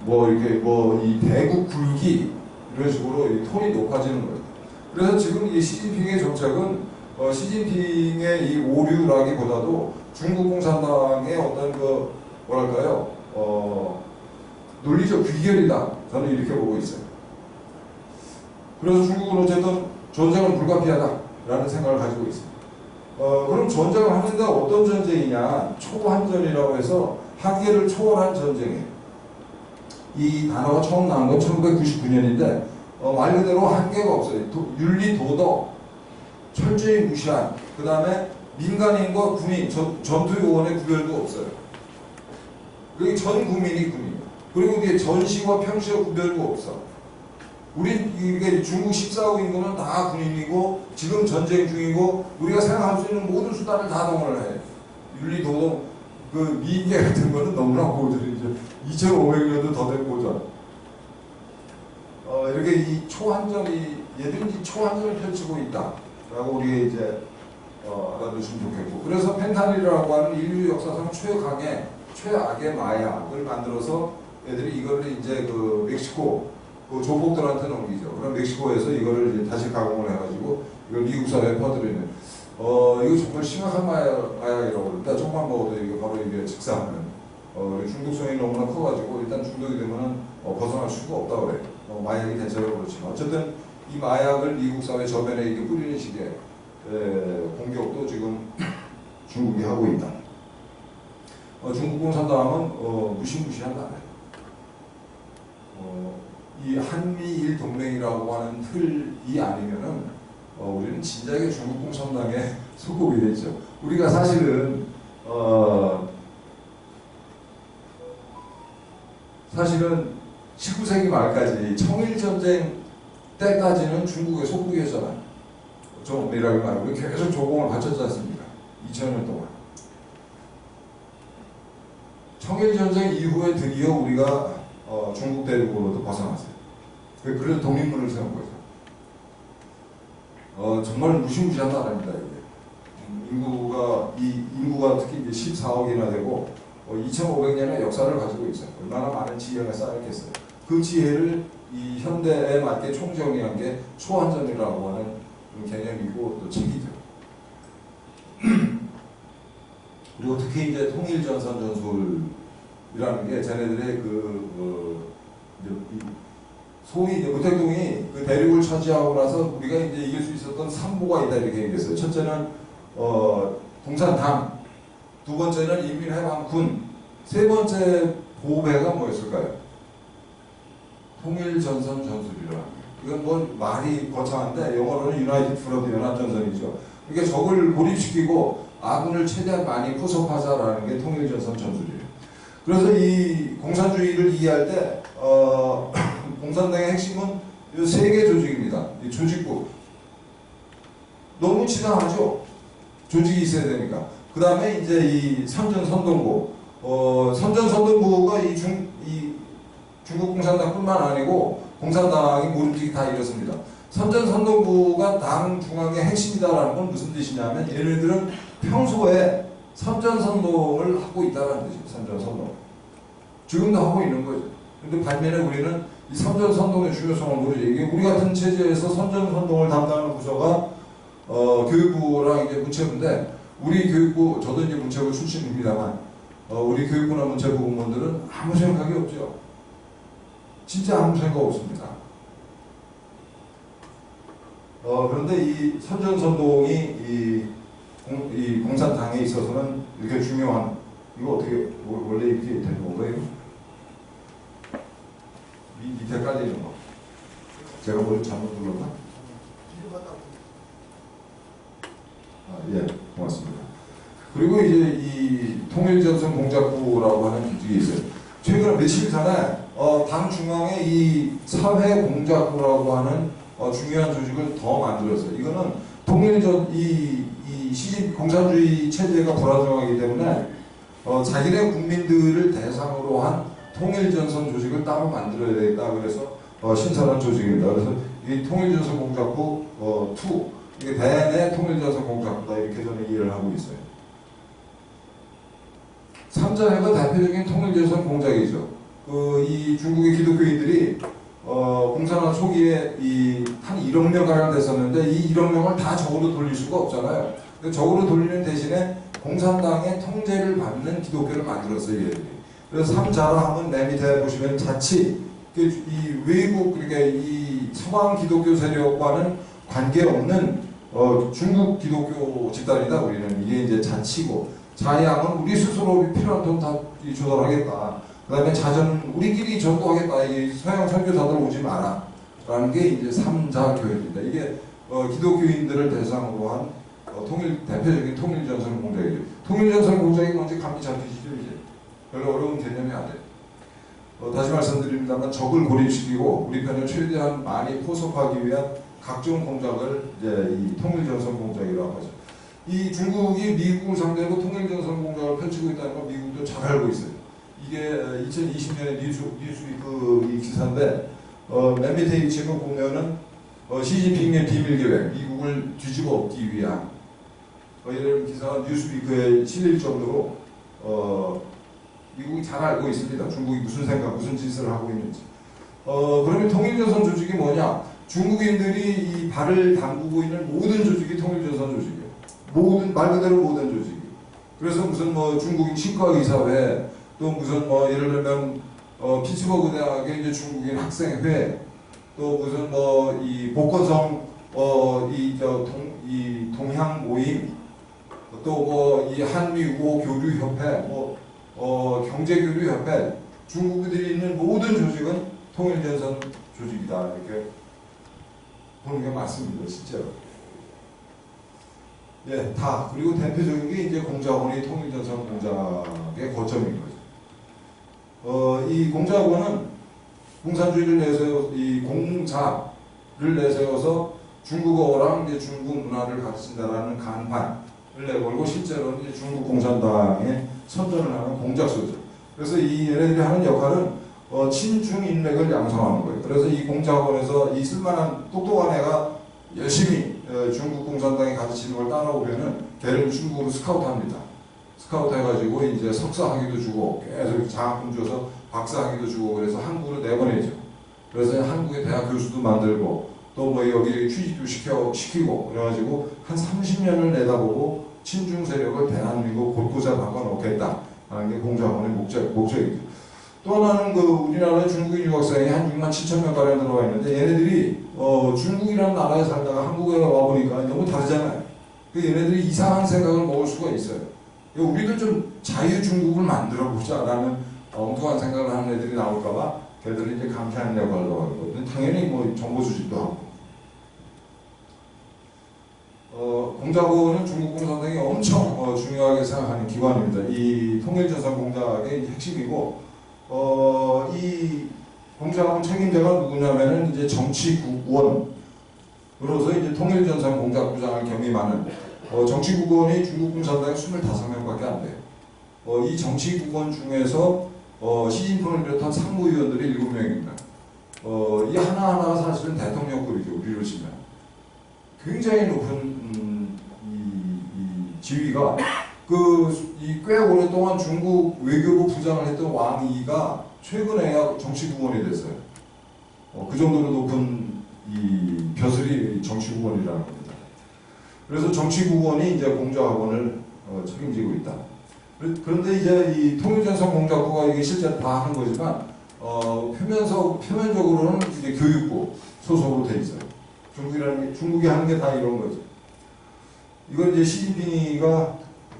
A: 이렇게 이 대국 굴기 이런 식으로 이 톤이 높아지는 거예요. 그래서 지금 이 시진핑의 정책은 시진핑의 이 오류라기보다도 중국 공산당의 어떤 그 뭐랄까요 논리적 귀결이다. 저는 이렇게 보고 있어요. 그래서 중국은 어쨌든 전쟁은 불가피하다라는 생각을 가지고 있습니다. 그럼 전쟁을 하는데 어떤 전쟁이냐? 초한전이라고 해서 한계를 초월한 전쟁이에요. 이 단어가 처음 나온 건 1999년인데 말 그대로 한계가 없어요. 윤리, 도덕, 철저히 무시한, 그 다음에 민간인과 군인, 전투 요원의 구별도 없어요. 그리고 전 국민이 군인. 그리고 이게 전시와 평시와 구별도 없어. 이게 중국 14억 인구는 다 군인이고 지금 전쟁 중이고 우리가 생각할 수 있는 모든 수단을 다 동원을 해. 윤리, 도덕, 그 미인계 같은 거는 너무나 고전이죠. 2500년도 더 된 고전. 이렇게 이 초한전이 얘들이 초한전을 펼치고 있다라고 우리가 이제 알아두시면 좋겠고. 그래서 펜타닐이라고 하는 인류 역사상 최악의 마약을 만들어서 애들이 이거를 이제 그 멕시코 그 조폭들한테 넘기죠. 그럼 멕시코에서 이거를 이제 다시 가공을 해가지고 이걸 미국 사회에 퍼뜨리는. 이거 정말 심각한 마약이라고 그러는데 조금만 먹어도 이게 바로 이게 직사하는. 중독성이 너무나 커가지고 일단 중독이 되면은 벗어날 수가 없다고 그래요. 마약이 대체로 그렇지만 어쨌든 이 마약을 미국 사회 저변에 이렇게 뿌리는 식의 공격도 지금 중국이 하고 있다. 중국 공산당은 무시무시한 나라예요. 이 한미일 동맹이라고 하는 틀이 아니면은 우리는 진작에 중국 공산당에 소속이 됐죠. 우리가 사실은 19세기 말까지 청일전쟁 때까지는 중국에 속국이었잖아요. 좀 엄밀하게 말하고 계속 조공을 바쳤지 않습니까? 2000년 동안. 청일전쟁 이후에 드디어 우리가 중국 대륙으로도 벗어났어요. 그래서 독립문을 세운 거죠. 정말 무시무시한 나라입니다. 이게. 인구가 특히 이제 14억이나 되고 2,500년의 역사를 가지고 있어요. 얼마나 많은 지혜가 쌓였겠어요. 그 지혜를 이 현대에 맞게 총정리한 게 초안전이라고 하는 개념이고 또 책이죠. 그리고 특히 이제 통일전선 전술이라는 게 쟤네들의 소위 이제 무택동이 그 대륙을 차지하고 나서 우리가 이제 이길 수 있었던 3보가 있다 이렇게 얘기했어요. 첫째는 공산당, 두 번째는 인민해방군, 세 번째 보배가 뭐였을까요? 통일전선 전술이라. 이건 뭐 말이 거창한데 영어로는 유나이티드 프론트 연합전선이죠. 이게 적을 고립시키고 아군을 최대한 많이 포섭하자라는 게 통일전선 전술이에요. 그래서 이 공산주의를 이해할 때 공산당의 핵심은 이 세 개 조직입니다. 이 조직부. 너무 치사하죠? 조직이 있어야 되니까. 그 다음에 이제 이 선전선동부. 선전선동부가 이 중국 공산당뿐만 아니고 공산당이 모름지기 다 이렇습니다. 선전선동부가 당 중앙의 핵심이다라는 건 무슨 뜻이냐면 얘네들은 평소에 선전선동을 하고 있다는 뜻이에요. 선전선동. 지금도 하고 있는 거죠. 근데 반면에 우리는 이 선전선동의 중요성을 모르죠. 이게 우리 같은 체제에서 선전선동을 담당하는 부서가 교육부랑 이제 문체부인데 우리 교육부, 저도 이제 문체부 출신입니다만 우리 교육부나 문체부 공무원들은 아무 생각이 없죠. 진짜 아무 생각 없습니다. 그런데 이 선전선동이 이 공산당에 있어서는 이렇게 중요한, 이거 어떻게 원래 이렇게 되는 건가요? 밑에 깔리는 거. 제가 뭘 잘못 눌렀나? 예, 고맙습니다. 그리고 이제 이 통일전선 공작부라고 하는 조직이 있어요. 최근에 며칠 전에 당 중앙에 이 사회공작부라고 하는 중요한 조직을 더 만들었어요. 이거는 이 시집 공산주의 체제가 불안정하기 때문에 자기네 국민들을 대상으로 한 통일전선 조직을 따로 만들어야 되겠다. 그래서 신설한 조직입니다. 그래서 이 통일전선 공작부 2, 이게 대내 통일전선 공작부다 이렇게 저는 이해를 하고 있어요. 3자회가 대표적인 통일전선 공작이죠. 이 중국의 기독교인들이 공산화 초기에 한 1억 명 가량 됐었는데 이 1억 명을 다 적으로 돌릴 수가 없잖아요. 적으로 돌리는 대신에 공산당의 통제를 받는 기독교를 만들었어요. 얘들이. 그래서 3자라 하면 맨 밑에 보시면 자치, 이 외국, 그러니까 이 서방 기독교 세력과는 관계없는 중국 기독교 집단이다. 우리는 이게 이제 자치고, 자양은 우리 스스로 필요한 돈 다 조달하겠다. 그 다음에 자전, 우리끼리 전도하겠다. 이게 서양 선교사들 오지 마라. 라는 게 이제 3자 교회입니다. 이게 기독교인들을 대상으로 한 대표적인 통일전선 공작이죠. 통일전선 공작이 뭔지 감이 잡히시죠, 이제? 별로 어려운 개념이 아니에요. 다시 말씀드립니다만 적을 고립시키고 우리 편을 최대한 많이 포섭하기 위한 각종 공작을 이제 이 통일전선 공작이라고 하죠. 이 중국이 미국을 상대로 통일전선 공작을 펼치고 있다는 건 미국도 잘 알고 있어요. 이게 2020년에 뉴스위크 이 기사인데 맨 밑에 이 제목 보면은 시진핑의 비밀 계획, 미국을 뒤집어 엎기 위한 이런 기사가 뉴스위크에 실릴 정도로 미국이 잘 알고 있습니다. 중국이 무슨 생각, 무슨 짓을 하고 있는지. 그러면 통일전선 조직이 뭐냐? 중국인들이 이 발을 담그고 있는 모든 조직이 통일전선 조직이에요. 말 그대로 모든 조직이. 그래서 무슨 중국인 치과의사회, 또 무슨 예를 들면 피츠버그 대학의 이제 중국인 학생회, 또 무슨 이 복건성 이 동향 모임, 또 이 한미우호 교류협회, 경제교류협회, 중국들이 있는 모든 조직은 통일전선 조직이다 이렇게 보는 게 맞습니다, 실제로. 예, 다. 그리고 대표적인 게 이제 공작원이 통일전선 공작의 거점인 거죠. 이 공작원은 공산주의를 내세워 이 공자를 내세워서 중국어랑 이제 중국 문화를 가르친다라는 간판을 내걸고 실제로는 이제 중국 공산당에 선전을 하는 공작소죠. 그래서 이 얘네들이 하는 역할은 친중 인맥을 양성하는 거예요. 그래서 이 공작원에서 이 쓸만한 똑똑한 애가 열심히 중국 공산당이 가르치는 걸 따라오면은 걔를 중국으로 스카우트합니다. 스카우트 해가지고 이제 석사 학위도 주고 계속 장학금 줘서 박사 학위도 주고 그래서 한국으로 내보내죠. 그래서 한국의 대학 교수도 만들고 또 뭐 여기 취직도 시키고 그래가지고 한 30년을 내다보고 친중 세력을 대한민국 곳곳에 바꿔놓겠다 하는 게 공작원의 목적이죠. 또 하나는 그 우리나라에 중국인 유학생이 한 6만 7천 명가량 들어와 있는데 얘네들이 중국이라는 나라에 살다가 한국에 와보니까 너무 다르잖아요. 그 얘네들이 이상한 생각을 먹을 수가 있어요. 우리도 좀 자유 중국을 만들어 보자라는 엉뚱한 생각을 하는 애들이 나올까봐 걔들이 이제 감시하는 역할을 하고 당연히 뭐 정보 수집도 하고. 공작원은 중국 공산당이 엄청 중요하게 생각하는 기관입니다. 이 통일전선 공작의 핵심이고, 이 공작원 책임자가 누구냐면은 이제 정치국원으로서 이제 통일전선 공작부장을 겸임하는 정치국원이 중국 공산당에 25명밖에 안 돼요. 이 정치국원 중에서 시진핑을 비롯한 상무위원들이 7명입니다. 이 하나하나가 사실은 대통령급이죠. 우리로 치면. 굉장히 높은 이 지위가 꽤 오랫동안 중국 외교부 부장을 했던 왕이가 최근에야 정치국원이 됐어요. 그 정도로 높은 이 벼슬이 정치국원이라는 겁니다. 그래서 정치국원이 이제 공작원을 책임지고 있다. 그런데 이제 이 통일전선 공작부가 이게 실제 다 하는 거지만 표면적으로는 이제 교육부 소속으로 돼 있어요. 중국이 하는 게 다 이런 거죠. 이건 이제 시진핑이가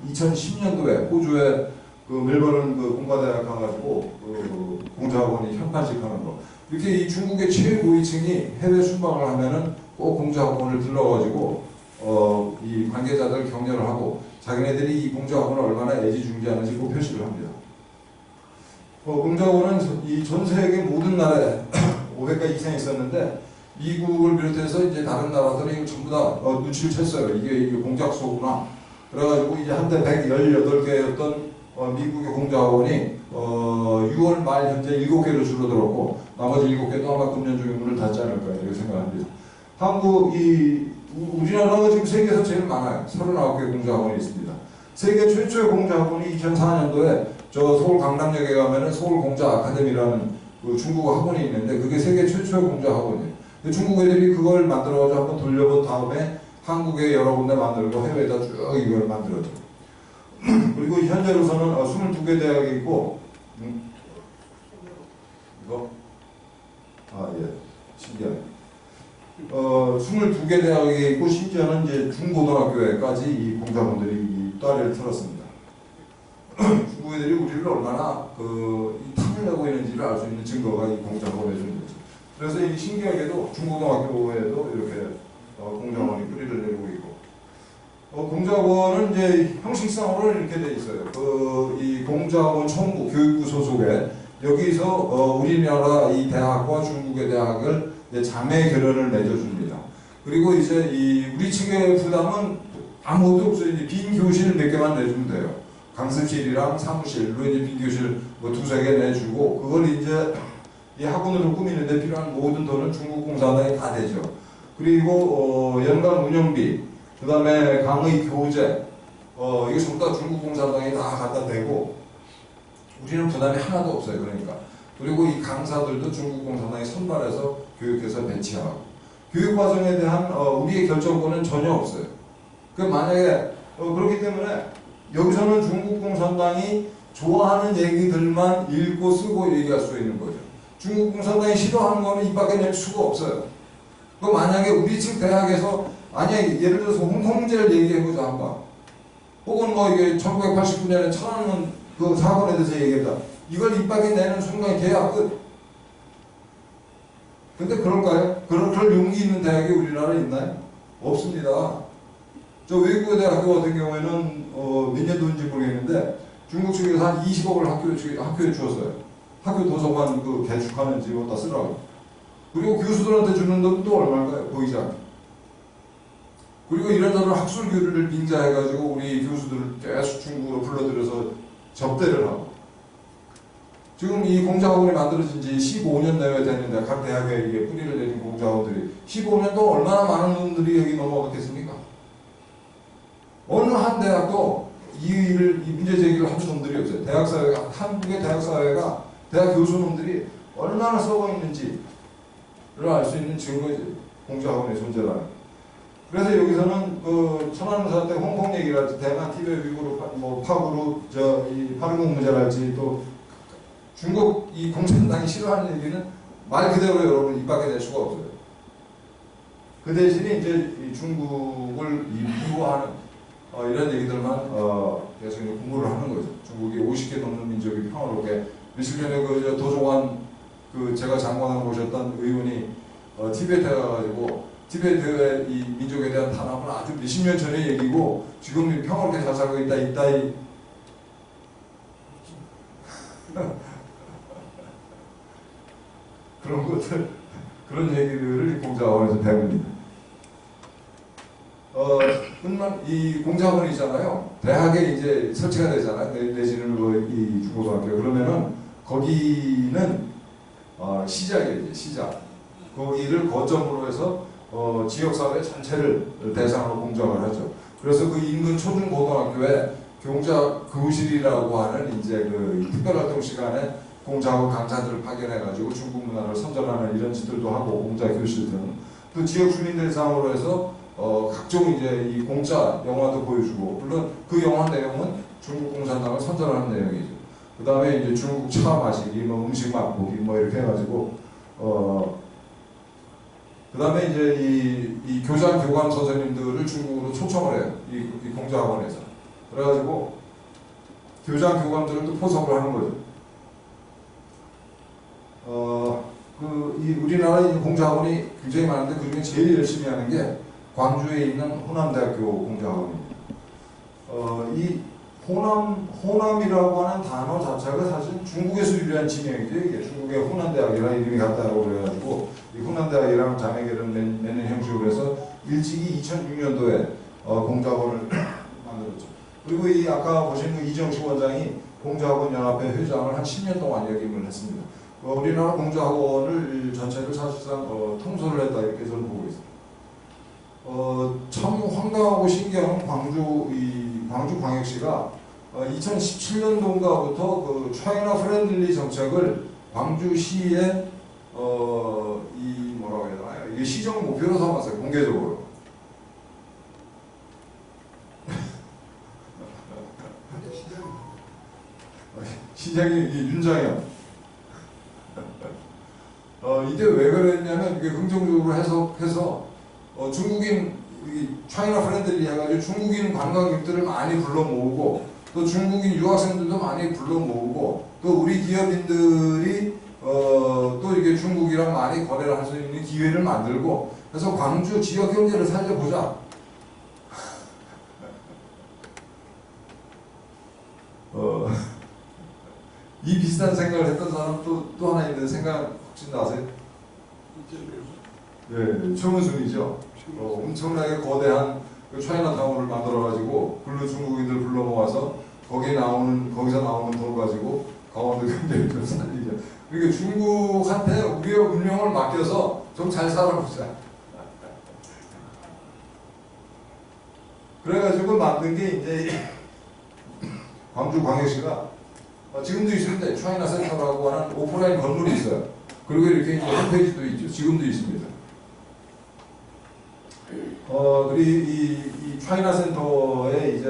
A: 2010년도에 호주에 그 멜버른 그 공과대학 가가지고 그 공작원이 현판식 하는 거. 이렇게 이 중국의 최고위층이 해외 순방을 하면은 꼭 공작원을 들러가지고 이 관계자들 격려를 하고 자기네들이 이 공작원을 얼마나 애지중지하는지 그 표시를 합니다. 공작원은 이 전 세계 모든 나라에 500가 이상 있었는데 미국을 비롯해서 이제 다른 나라들이 전부 다 눈치를 챘어요. 이게 공작소구나. 그래가지고 이제 한때 118개였던 미국의 공작원이 6월 말 현재 7개로 줄어들었고 나머지 7개도 아마 금년 중에 문을 닫지 않을까 이렇게 생각합니다. 우리나라가 지금 세계에서 제일 많아요. 39개 공작원이 있습니다. 세계 최초의 공작원이 2004년도에 저 서울 강남역에 가면은 서울 공작 아카데미라는 그 중국어 학원이 있는데 그게 세계 최초의 공작 학원이에요. 중국 애들이 그걸 만들어가지고 한번 돌려본 다음에 한국에 여러 군데 만들고 해외에다 쭉 이걸 만들었죠. 그리고 현재로서는 22개 대학이 있고, 이거? 예. 신기하네. 22개 대학이 있고, 심지어는 이제 중고등학교에까지 이 공작원들이 이 따리를 틀었습니다. 중국 애들이 우리를 얼마나 이 탐을 내고 있는지를 알 수 있는 증거가 이 공작원에 주는 거죠. 그래서 이 신기하게도 중고등학교에도 이렇게 공작원이 뿌리를 내리고 있고, 공작원은 이제 형식상으로는 이렇게 돼 있어요. 이 공작원 총무 교육부 소속에 여기서 우리나라 이 대학과 중국의 대학을 자매 결연을 맺어줍니다. 그리고 이제 우리 측의 부담은 아무것도 없어요. 이제 빈 교실 몇 개만 내주면 돼요. 강습실이랑 사무실로 이제 빈 교실 뭐 2-3개 내주고 그걸 이제 이 학원으로 꾸미는데 필요한 모든 돈은 중국 공산당에 다 되죠. 그리고 연간 운영비, 그 다음에 강의 교재, 이게 전부 다 중국 공산당에 다 갖다 대고 우리는 부담이 하나도 없어요. 그러니까. 그리고 이 강사들도 중국 공산당에 선발해서 교육해서 배치하고 교육 과정에 대한 우리의 결정권은 전혀 없어요. 만약에 그렇기 때문에 여기서는 중국 공산당이 좋아하는 얘기들만 읽고 쓰고 얘기할 수 있는 거죠. 중국 공산당이 싫어하는 거는 입 밖에 낼 수가 없어요. 만약에 우리 측 대학에서 예를 들어서 홍콩제를 얘기해보자 한번. 혹은 뭐 이게 1989년에 천안문 그 사건에 대해서 얘기해보자. 이걸 입 밖에 내는 순간 계약 끝. 근데 그럴까요? 그럴 용기 있는 대학이 우리나라에 있나요? 없습니다. 저 외국의 대학교 같은 경우에는 몇 년도인지 모르겠는데 중국 측에서 한 20억을 학교에 주었어요. 학교 도서관 그 개축하는 집 어디다 쓰라고. 그리고 교수들한테 주는 돈도 얼마인가요? 보이지 않게. 그리고 이런저런 학술 교류를 빙자해가지고 우리 교수들을 계속 중국으로 불러들여서 접대를 하고. 지금 이 공자학원이 만들어진 지 15년 내외 됐는데 각 대학에 이게 뿌리를 내린 공자학원들이 15년 동안 얼마나 많은 놈들이 여기 넘어갔겠습니까? 어느 한 대학도 이 문제 제기를 한 놈들이 없어요. 대학 사회가, 한국의 대학 사회가 대학 교수 놈들이 얼마나 썩어 있는지를 알 수 있는 증거지. 공자학원의 존재라는. 그래서 여기서는 그 천안사 때 홍콩 얘기랄지 대만 티베트 위구르 뭐 파구르 이 파르공 문제랄지 또 중국 이 공산당이 싫어하는 얘기는 말 그대로 여러분 입 밖에 낼 수가 없어요. 그 대신에 이제 이 중국을 미워하는 이런 얘기들만 계속 공부를 하는 거죠. 중국이 50개 넘는 민족이 평화롭게 며칠 전에 그 도서관 그 제가 장관을 모셨던 의원이 티베트에 가가지고 티베트의 이 민족에 대한 탄압은 아주 몇십 년 전의 얘기고 지금 평화롭게 잘 살고 있다 이따이 그런 것들 그런 얘기들을 공자학원에서 배웁니다. 이 공자학원이 있잖아요. 대학에 이제 설치가 되잖아요. 내지는 이 중고등학교. 그러면은 거기는 시작이에요. 시작. 거기를 거점으로 해서 지역사회 전체를 대상으로 공정을 하죠. 그래서 그 인근 초중고등학교에 공자 교실이라고 하는 이제 그 특별활동 시간에 공자하고 강사들을 파견해가지고 중국 문화를 선전하는 이런 짓들도 하고 공자 교실들은 또 지역 주민들 상으로 해서 각종 이제 이 공짜 영화도 보여주고 물론 그 영화 내용은 중국 공산당을 선전하는 내용이죠. 그 다음에 이제 중국 차 마시기, 뭐 음식 맛보기 뭐 이렇게 해가지고 그 다음에 이제 이 교장 교감 선생님들을 중국으로 초청을 해요. 이 공자학원에서. 그래가지고 교장 교감들을 또 포섭을 하는 거죠. 이 우리나라 공자학원이 굉장히 많은데 그 중에 제일 열심히 하는 게 광주에 있는 호남대학교 공자학원입니다. 이 호남이라고 하는 단어 자체가 사실 중국에서 유래한 지명이죠. 이게 중국의 호남대학이라는 이름이 같다고 그래가지고 이 호남대학이라는 자매계를 맺는 형식으로 해서 일찍이 2006년도에 공자학원을 만들었죠. 그리고 이 아까 보신 그 이정식 원장이 공자학원 연합회 회장을 한 10년 동안 역임을 했습니다. 우리나라 공자학원을 전체를 사실상 통솔을 했다 이렇게 저는 보고 있습니다. 참 황당하고 신기한 광주광역시가 2017년도인가부터 그 차이나 프렌들리 정책을 광주시의 이 뭐라고 해야 되나요? 이게 시정 목표로 삼았어요. 공개적으로. 시장이 윤장현. 이게 왜 그랬냐면 이게 긍정적으로 해석해서 중국인 차이나 프렌들리 해가지고 중국인 관광객들을 많이 불러 모으고 또 중국인 유학생들도 많이 불러 모으고 또 우리 기업인들이 또 이게 중국이랑 많이 거래를 할 수 있는 기회를 만들고 그래서 광주 지역 경제를 살려보자. 이 비슷한 생각을 했던 사람 또 하나 있는데 생각 혹시 나세요? 네, 최문순이죠. 엄청나게 거대한 그 차이나타운을 만들어가지고 글로 중국인들 불러 모아서 거기서 나오는 돈 가지고 강원도 경제를 좀 살리죠. 그러니까 중국한테 우리의 운명을 맡겨서 좀 잘 살아보자. 그래가지고 만든 게 이제 광주광역시가 지금도 있습니다. 차이나 센터라고 하는 오프라인 건물이 있어요. 그리고 이렇게 이제 홈페이지도 있죠. 지금도 있습니다. 그리고 이 차이나 센터에 이제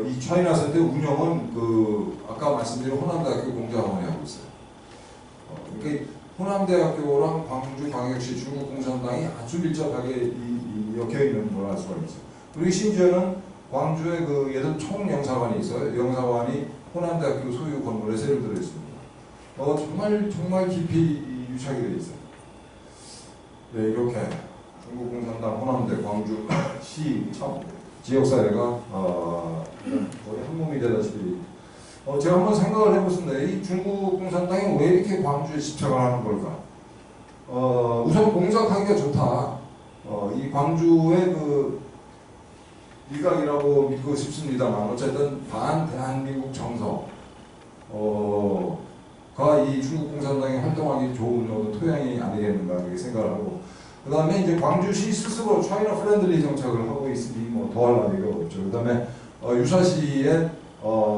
A: 이 차이나 센터 운영은 그 아까 말씀드린 호남대학교 공자학원이 하고 있어요. 그러니까 호남대학교랑 광주광역시 중국공산당이 아주 밀접하게 엮여 있는 걸 알 수가 있어요. 그리고 심지어는 광주에 그 예전 총영사관이 있어요. 영사관이 호남대학교 소유 건물에 세를 들어 있습니다. 정말 깊이 유착이 되어 있어요. 네, 이렇게 중국 공산당 호남대 광주시 참 지역사회가 거의 한 몸이 되다시피 제가 한번 생각을 해봤습니다. 이 중국 공산당이 왜 이렇게 광주에 집착을 하는 걸까? 우선 공작하기가 좋다. 이 광주의 그 일각이라고 믿고 싶습니다만 어쨌든 반대한민국 정서 가 이 중국 공산당이 활동하기 좋은 토양이 아니겠는가 이렇게 생각을 하고, 그 다음에 이제 광주시 스스로 차이나 프렌들리 정책을 하고 있으니 뭐 더할 나위가 없죠. 그 다음에 유사시의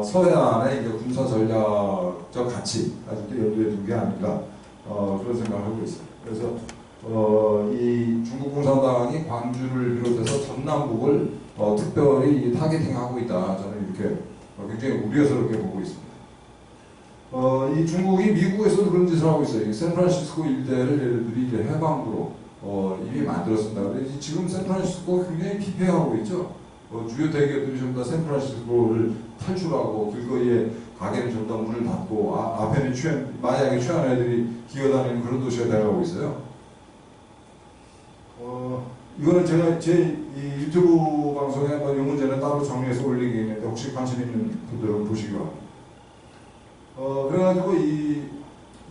A: 서해안의 이제 군사 전략적 가치 아직도 염두에 둔 게 아닌가 그런 생각을 하고 있어요. 그래서 이 중국 공산당이 광주를 비롯해서 전남북을 특별히 타겟팅하고 있다. 저는 이렇게 굉장히 우려스럽게 보고 있습니다. 이 중국이 미국에서도 그런 짓을 하고 있어요. 샌프란시스코 일대를 얘네들이 이제 해방구로 이미 만들었습니다. 근데 지금 샌프란시스코 굉장히 피폐하고 있죠. 주요 대기업들이 전부 다 샌프란시스코를 탈출하고 길거리에 가게는 전부 다 문을 닫고 앞에는 마약에 취한 애들이 기어다니는 그런 도시가 되어가고 있어요. 이거는 제가 제 이 유튜브 방송에 이 문제는 따로 정리해서 올리기 있는데 혹시 관심 있는 분들은 보시기 바랍니다. 그래가지고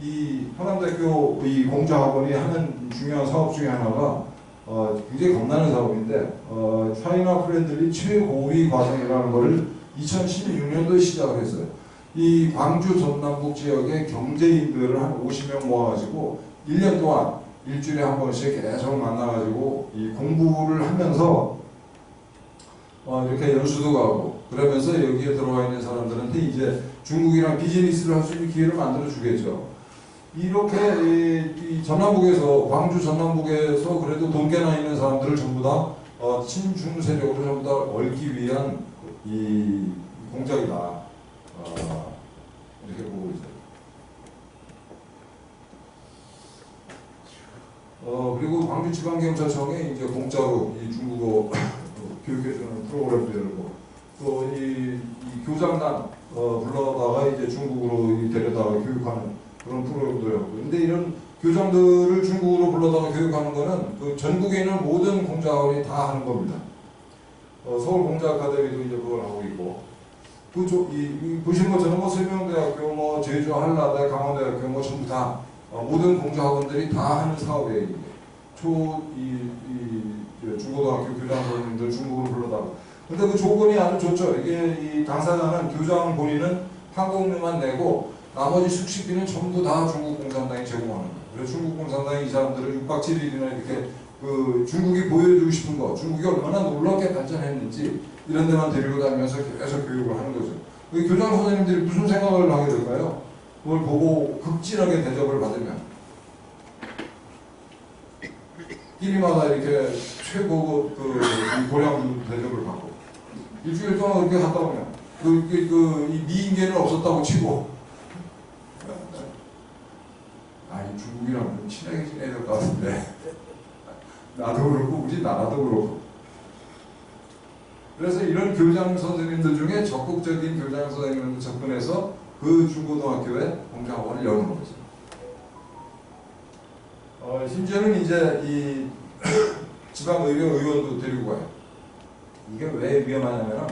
A: 이 하남대학교 이 공자학원이 하는 중요한 사업 중에 하나가 굉장히 겁나는 사업인데 차이나 프렌들리 최고위 과정이라는 것을 2016년도에 시작을 했어요. 이 광주 전남북 지역의 경제인들을 한 50명 모아가지고 1년 동안 일주일에 한 번씩 계속 만나가지고 이 공부를 하면서 이렇게 연수도 가고 그러면서 여기에 들어와 있는 사람들한테 이제 중국이랑 비즈니스를 할 수 있는 기회를 만들어 주겠죠. 이렇게 이 전남북에서 광주 전남북에서 그래도 돈 꽤나 있는 사람들을 전부 다 친중 세력으로 전부 다 얽기 위한 이 공작이다. 이렇게 보고 있어요. 그리고 광주지방경찰청에 이제 공짜로 이 중국어 교육해주는 프로그램도 열고 또 이 교장단 불러다가 이제 중국으로 데려다가 교육하는 그런 프로그램도 열고. 근데 이런 교장들을 중국으로 불러다가 교육하는 거는 그 전국에 있는 모든 공작원이 다 하는 겁니다. 서울공작아카데미도 이제 그걸 하고 있고. 보시는 것처럼 뭐 세명대학교, 뭐 제주 한라대, 강원대학교 뭐 전부 다 모든 공작학원들이 다 하는 사업이에요. 이게. 중고등학교 교장 선생님들 중국으로 불러다가. 근데 그 조건이 아주 좋죠. 이게 이 당사자는 교장 본인은 항공료만 내고 나머지 숙식비는 전부 다 중국 공산당이 제공하는 거예요. 그래서 중국 공산당이 이 사람들을 6박 7일이나 이렇게 그 중국이 보여주고 싶은 거, 중국이 얼마나 놀랍게 발전했는지 이런 데만 데리고 다니면서 계속 교육을 하는 거죠. 그 교장 선생님들이 무슨 생각을 하게 될까요? 그걸 보고 극진하게 대접을 받으면 끼리마다 이렇게 최고급 고량 대접을 받고 일주일 동안 그렇게 갔다 오면 이 미인계는 없었다고 치고 이 중국이랑 좀 친하게 지내야 될 것 같은데 나도 그렇고 우리 나라도 그렇고. 그래서 이런 교장 선생님들 중에 적극적인 교장 선생님들 접근해서 그 중고등학교에 공작학원을 여는 거죠. 심지어는 이제 이 지방의료 의원도 데리고 가요. 이게 왜 위험하냐면은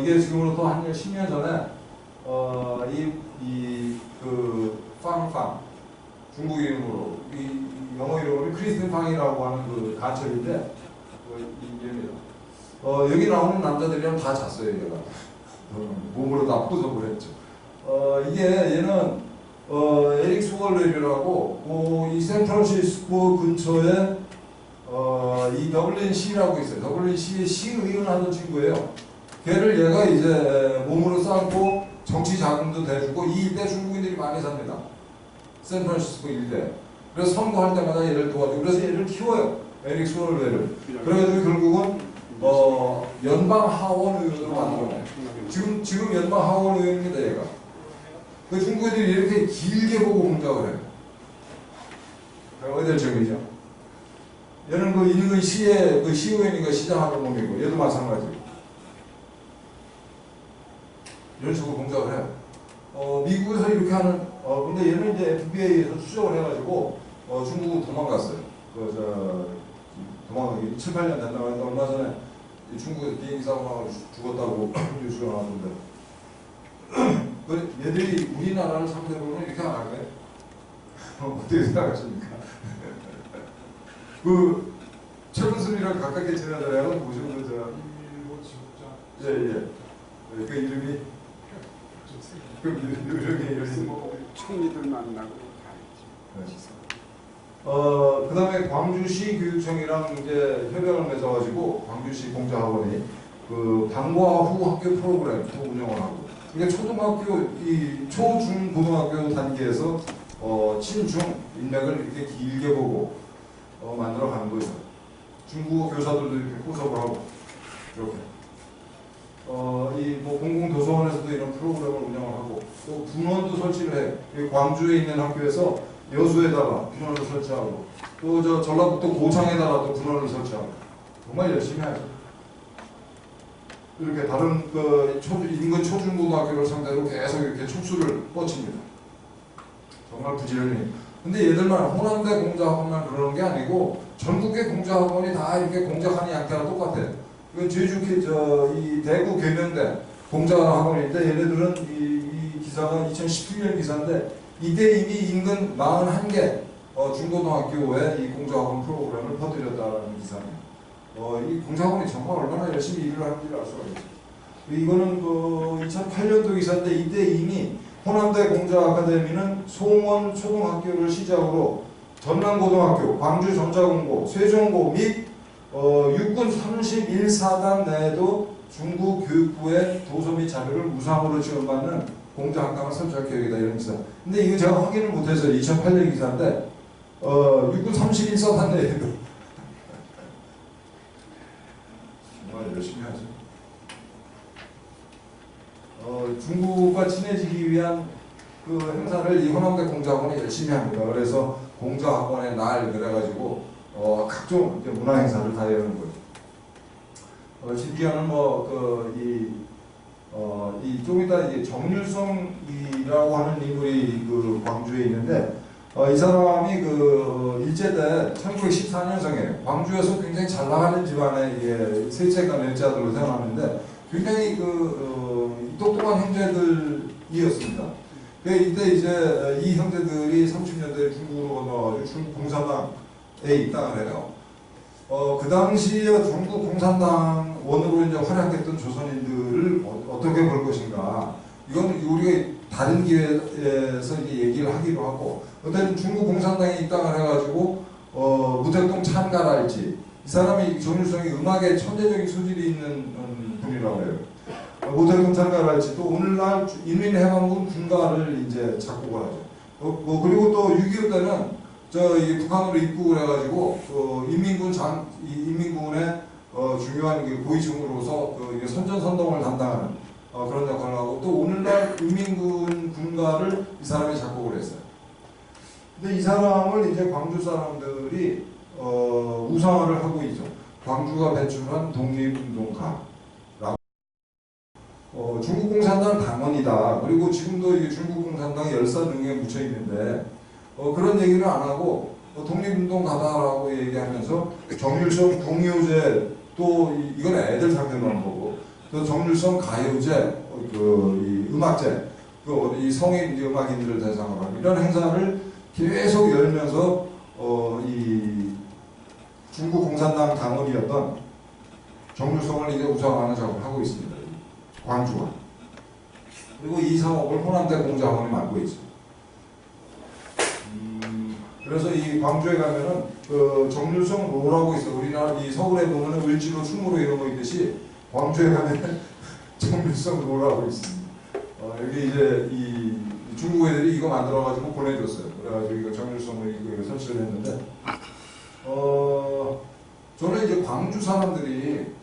A: 이게 지금으로부터 한 10년 전에 그 팡팡 중국 이름으로 이 영어 이름으로 크리스틴 팡이라고 하는 그 가철인데 이름이다. 여기 나오는 남자들이랑 다 잤어요. 얘가 몸으로 다 포섭을 했죠. 얘는 에릭 스월레리라고 이 샌프란시스코 근처에 이 더블린 시라고 있어요. 더블린 시의 시의원 하는 친구예요. 걔를 얘가 이제 몸으로 쌓고 정치 자금도 대주고 이 일대 중국인들이 많이 삽니다. 샌프란시스코 일대. 그래서 선거할 때마다 얘를 도와주고 그래서 얘를 키워요. 에릭 스월레리를. 그래가지고 결국은 연방 하원 의원으로 만들어요. 지금 연방 하원 의원입니다. 얘가. 그 중국인들이 이렇게 길게 보고 공작을 해요. 어디를 정이죠? 얘는 그 인근 시의 그 시의원이니까 시장하는 놈이고 얘도 마찬가지고 이런 식으로 공작을 해요. 미국에서 이렇게 하는 근데 얘는 이제 FBI에서 추적을 해가지고 중국으로 도망갔어요. 도망가기 7, 8년 됐나 그랬는데 얼마 전에 중국에서 비행기 사고 나서 죽었다고 뉴스가 나왔는데 얘들이 우리나라를 상대로는 이렇게 안 할까요? 어떻게 생각하십니까? 그 최문순이랑 가깝게 지나다녀요. 보시면 저
B: 일본 지역자.
A: 예예. 그 이름이 그 이름이
C: 총리들 만나고 다 했죠.
A: 그다음에 광주시 교육청이랑 이제 협약을 맺어가지고 광주시 공자학원이 그 방과 후 학교 프로그램도 운영을 하고, 이게 초등학교 이 초중 고등학교 단계에서 친중 인맥을 이렇게 길게 보고 만들어 가는 거죠. 중국어 교사들도 이렇게 포섭을 하고 이렇게. 이 뭐 공공도서관에서도 이런 프로그램을 운영을 하고, 또 분원도 설치를 해. 광주에 있는 학교에서 여수에다가 분원을 설치하고, 또 저 전라북도 고창에다가 또 분원을 설치하고, 정말 열심히 하죠. 이렇게 다른 그 인근 초중고등학교를 상대로 계속 이렇게 촉수를 뻗칩니다. 정말 부지런히. 근데 얘들만 호남대 공자학원만 그러는 게 아니고 전국의 공자학원이 다 이렇게 공자하는 양태가 똑같아요. 이건 제주 이 대구 계명대 공자학원인데, 얘네들은 이 기사가 2017년 기사인데 이때 이미 인근 41개 중고등학교에 이 공자학원 프로그램을 퍼뜨렸다는 기사입니다. 이 공자학원이 정말 얼마나 열심히 일을 하는지를 알 수가 있죠. 이거는 그 2008년도 기사인데, 이때 이미 호남대 공자아카데미는 송원 초등학교를 시작으로 전남고등학교, 광주전자공고, 세종고 및 육군 31사단 내에도 중국 교육부의 도서 및 자료를 무상으로 지원받는 공자학당을 설치할 계획이다, 이런 기사. 근데 이거 제가 확인을 못해서 2008년 기사인데 육군 31사단 내에도 정말 열심히 하죠. 중국과 친해지기 위한 그 행사를 이 호남대 공자학원이 열심히 합니다. 그래서 공자학원의 날 그래가지고 각종 이제 문화 행사를 다 여는 거죠. 심지어는 좀 이따 이제 정률성이라고 하는 인물이 그 광주에 있는데, 이 사람이 일제 때 1914년생에 광주에서 굉장히 잘 나가는 집안의 세체가 넷째 아들로 태어났는데, 굉장히 똑똑한 형제들이었습니다. 이때 이제 이 형제들이 30년대에 중국으로 건너가지고 중국 공산당에 입당을 해요. 그 당시에 중국 공산당원으로 이제 활약했던 조선인들을 어떻게 볼 것인가. 이건 우리가 다른 기회에서 이제 얘기를 하기로 하고, 어쨌든 중국 공산당에 입당을 해가지고, 무택동 찬가랄지, 이 사람이 정일성이 음악에 천재적인 소질이 있는 분이라고 해요. 무택동 찬가랄지, 또 오늘날 인민해방군 군가를 이제 작곡을 하죠. 그리고 또 6.25 때는 이 북한으로 입국을 해가지고 인민군의 중요한 고위층으로서 선전선동을 담당하는 그런 역할을 하고, 또 오늘날 인민군 군가를 이 사람이 작곡을 했어요. 근데 이 사람을 이제 광주 사람들이 우상화를 하고 있죠. 광주가 배출한 독립운동가. 중국 공산당 당원이다. 그리고 지금도 이 중국 공산당 열사등에 묻혀 있는데, 그런 얘기를 안 하고 독립운동 가다라고 얘기하면서 정률성 동요제, 또 이건 애들 상대로만 보고, 또 정률성 가요제, 이 음악제, 이 성인 음악인들을 대상으로 하는 이런 행사를 계속 열면서 이 중국 공산당 당원이었던 정률성을 이제 우상화하는 작업을 하고 있습니다. 광주가. 그리고 이 사업을 호남대 공자학원이 맡고 있죠. 그래서 이 광주에 가면은 정률성 로라고 있어. 우리나라 이 서울에 보면은 을지로 충무로 이런 거 있듯이 광주에 가면은 정률성 로라고 있습니다. 여기 이제 이 중국 애들이 이거 만들어가지고 보내줬어요. 그래가지고 이거 정률성을 이거 설치를 했는데, 저는 이제 광주 사람들이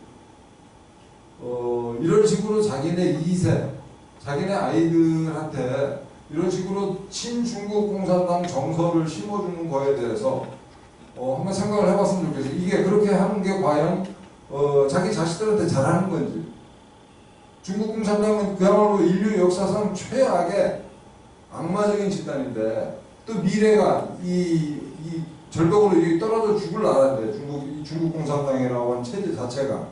A: 이런 식으로 자기네 2세, 자기네 아이들한테 이런 식으로 친중국 공산당 정서를 심어주는 거에 대해서 한번 생각을 해봤으면 좋겠어요. 이게 그렇게 하는 게 과연 자기 자식들한테 잘하는 건지. 중국 공산당은 그야말로 인류 역사상 최악의 악마적인 집단인데, 또 미래가 이 절벽으로 떨어져 죽을 나라인데, 중국 공산당이라고 하는 체제 자체가.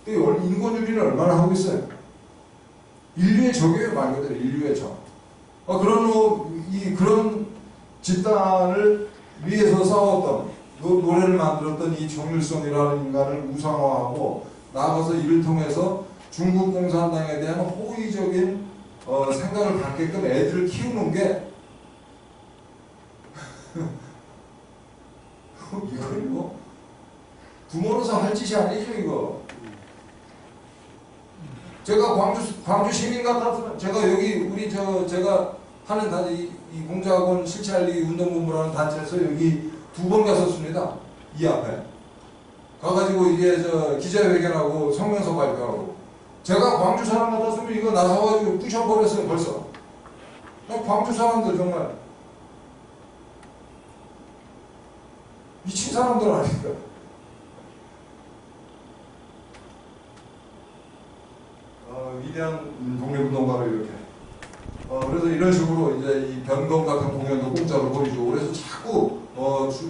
A: 또 인권주의는 얼마나 하고 있어요. 인류의 적이에요, 말 그대로 인류의 적. 그런 집단을 위해서 싸웠던, 노래를 만들었던 이 정일성이라는 인간을 우상화하고 나아가서 이를 통해서 중국 공산당에 대한 호의적인 생각을 갖게끔 애들을 키우는 게 이건 뭐 부모로서 할 짓이 아니죠, 이거. 제가 광주 시민 같았으면, 제가 여기, 제가 하는 단체, 이 공작원 실체알리기 운동본부라는 단체에서 여기 2번 갔었습니다. 이 앞에. 가가지고 이제 기자회견하고 성명서 발표하고. 제가 광주 사람 같았으면 이거 나서가지고 부셔버렸어요, 벌써. 광주 사람들 정말. 미친 사람들 아닙니까? 위대한 독립운동가를 이렇게. 그래서 이런 식으로 이제 이 변검 같은 공연도 공짜로 보여주고, 그래서 자꾸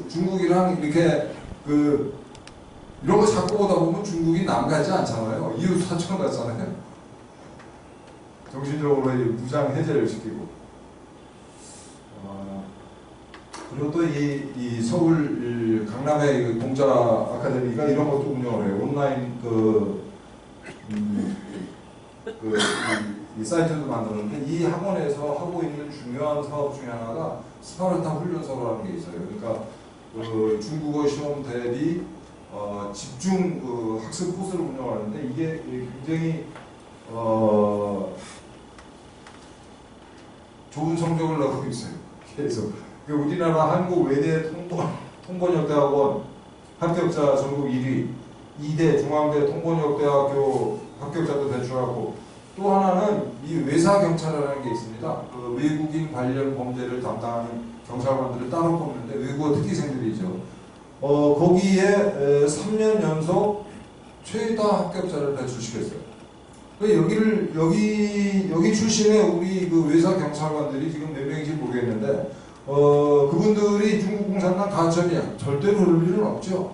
A: 중국이랑 이렇게 이런 거 자꾸 보다 보면 중국이 남 같지 않잖아요. 이웃 사촌 같잖아요. 정신적으로 무장 해제를 시키고. 그리고 또 이 서울 강남의 공자 아카데미가 이런 것도 운영을 해요. 온라인 이 사이트도 만들었는데, 이 학원에서 하고 있는 중요한 사업 중에 하나가 스파르타 훈련소라는 게 있어요. 그러니까 중국어 시험 대비 집중 학습 코스를 운영하는데, 이게 굉장히 좋은 성적을 내고 있어요. 그래서 우리나라 한국 외대 통번역대학원 합격자 전국 1위, 2대 중앙대 통번역대학교 합격자도 배출하고, 또 하나는 이 외사경찰이라는 게 있습니다. 외국인 관련 범죄를 담당하는 경찰관들을 따로 뽑는데, 외국어 특기생들이죠. 거기에 3년 연속 최다 합격자를 배출시켰어요. 여기 출신의 우리 외사 경찰관들이 지금 몇 명인지 모르겠는데, 그분들이 중국 공산당 간첩이야. 절대로 그럴 일은 없죠.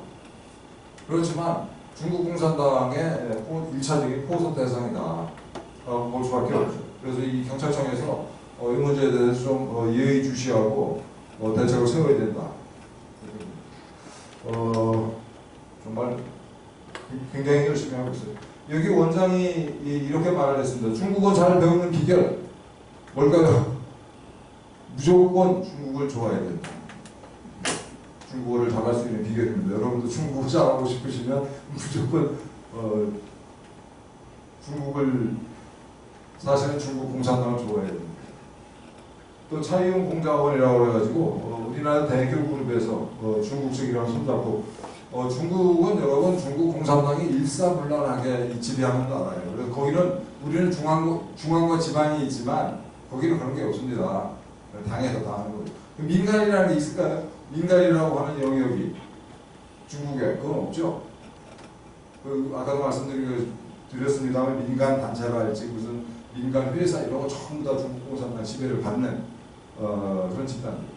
A: 그렇지만 중국 공산당의 1차적인 포섭 대상이다. 볼 수밖에 없죠. 그래서 이 경찰청에서 이 문제에 대해서 좀 예의주시하고 대책을 세워야 된다. 정말 굉장히 열심히 하고 있어요. 여기 원장이 이렇게 말을 했습니다. 중국어 잘 배우는 비결 뭘까요? 무조건 중국을 좋아해야 된다. 중국어를 잘할 수 있는 비결입니다. 여러분도 중국어 잘하고 싶으시면 무조건 사실은 중국 공산당을 좋아해야 됩니다. 또 차이용 공작원이라고 해가지고 우리나라 대교 그룹에서 중국 측이랑 손잡고, 중국은 여러분 중국 공산당이 일사불란하게 지배하는 나라예요. 그래서 거기는 우리는 중앙과 지방이 있지만 거기는 그런 게 없습니다. 당에서 다 하는 거예요. 민간이라는 게 있을까요? 민간이라고 하는 영역이 중국에 그건 없죠. 아까도 말씀드렸습니다만 민간 단체랄지 무슨 민간 회사 이런 거 전부 다 중국 공산당 지배를 받는 그런 집단입니다.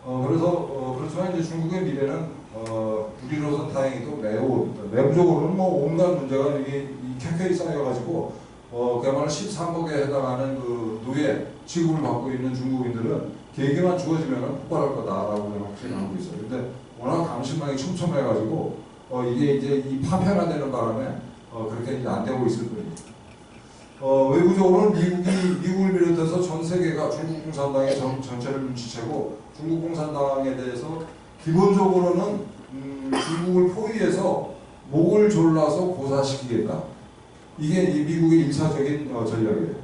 A: 그렇지만 이제 중국의 미래는 우리로선 다행히도 매우 내부적으로는 뭐 온갖 문제가 이게 켜켜이 쌓여가지고 그야말로 13억에 해당하는 노예 취급을 받고 있는 중국인들은 계기만 주어지면 폭발할 거다라고 확신하고 있어요. 근데 워낙 감신망이 촘촘해가지고 이게 이제 이 파편화되는 바람에 그렇게 이제 안 되고 있을 뿐이에요. 외부적으로는 미국을 비롯해서 전 세계가 중국 공산당의 전체를 눈치채고, 중국 공산당에 대해서 기본적으로는 중국을 포위해서 목을 졸라서 고사시키겠다. 이게 미국의 1차적인 전략이에요.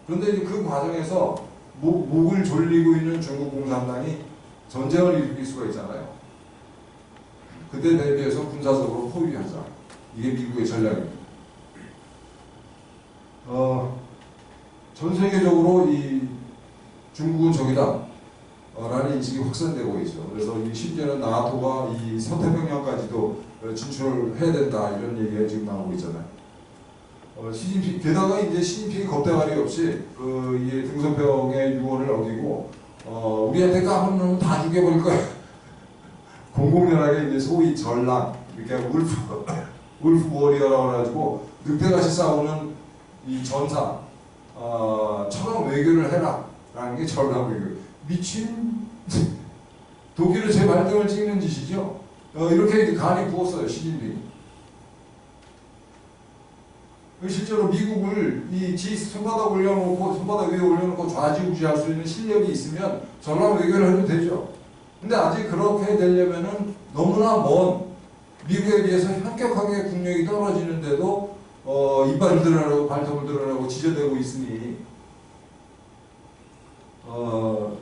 A: 그런데 이제 그 과정에서 목을 졸리고 있는 중국 공산당이 전쟁을 일으킬 수가 있잖아요. 그때 대비해서 군사적으로 포위하자. 이게 미국의 전략입니다. 전 세계적으로 이 중국은 적이다 라는 인식이 확산되고 있죠. 그래서 심지어는 나토가 이 서태평양까지도 진출을 해야 된다 이런 얘기가 지금 나오고 있잖아요. 게다가 이제 시진핑이 겁대가리 없이 이 등소평의 유언을 어기고 우리한테 까불면 다 죽여버릴 거야. 공공연하게 이제 소위 전랑, 이렇게 울프 워리어라고 해가지고 늑대같이 싸우는 이 전사, 천황 외교를 해라라는 게 전람 외교. 미친 독일을 제 발등을 찍는 짓이죠. 이렇게 간이 부었어요, 시진핑이. 실제로 미국을 지 손바닥 올려놓고, 손바닥 위에 올려놓고 좌지우지할 수 있는 실력이 있으면 전람 외교를 해도 되죠. 근데 아직 그렇게 되려면은 너무나 먼, 미국에 비해서 현격하게 국력이 떨어지는데도 이빨을 드러내고 발톱을 드러내고 지저대고 있으니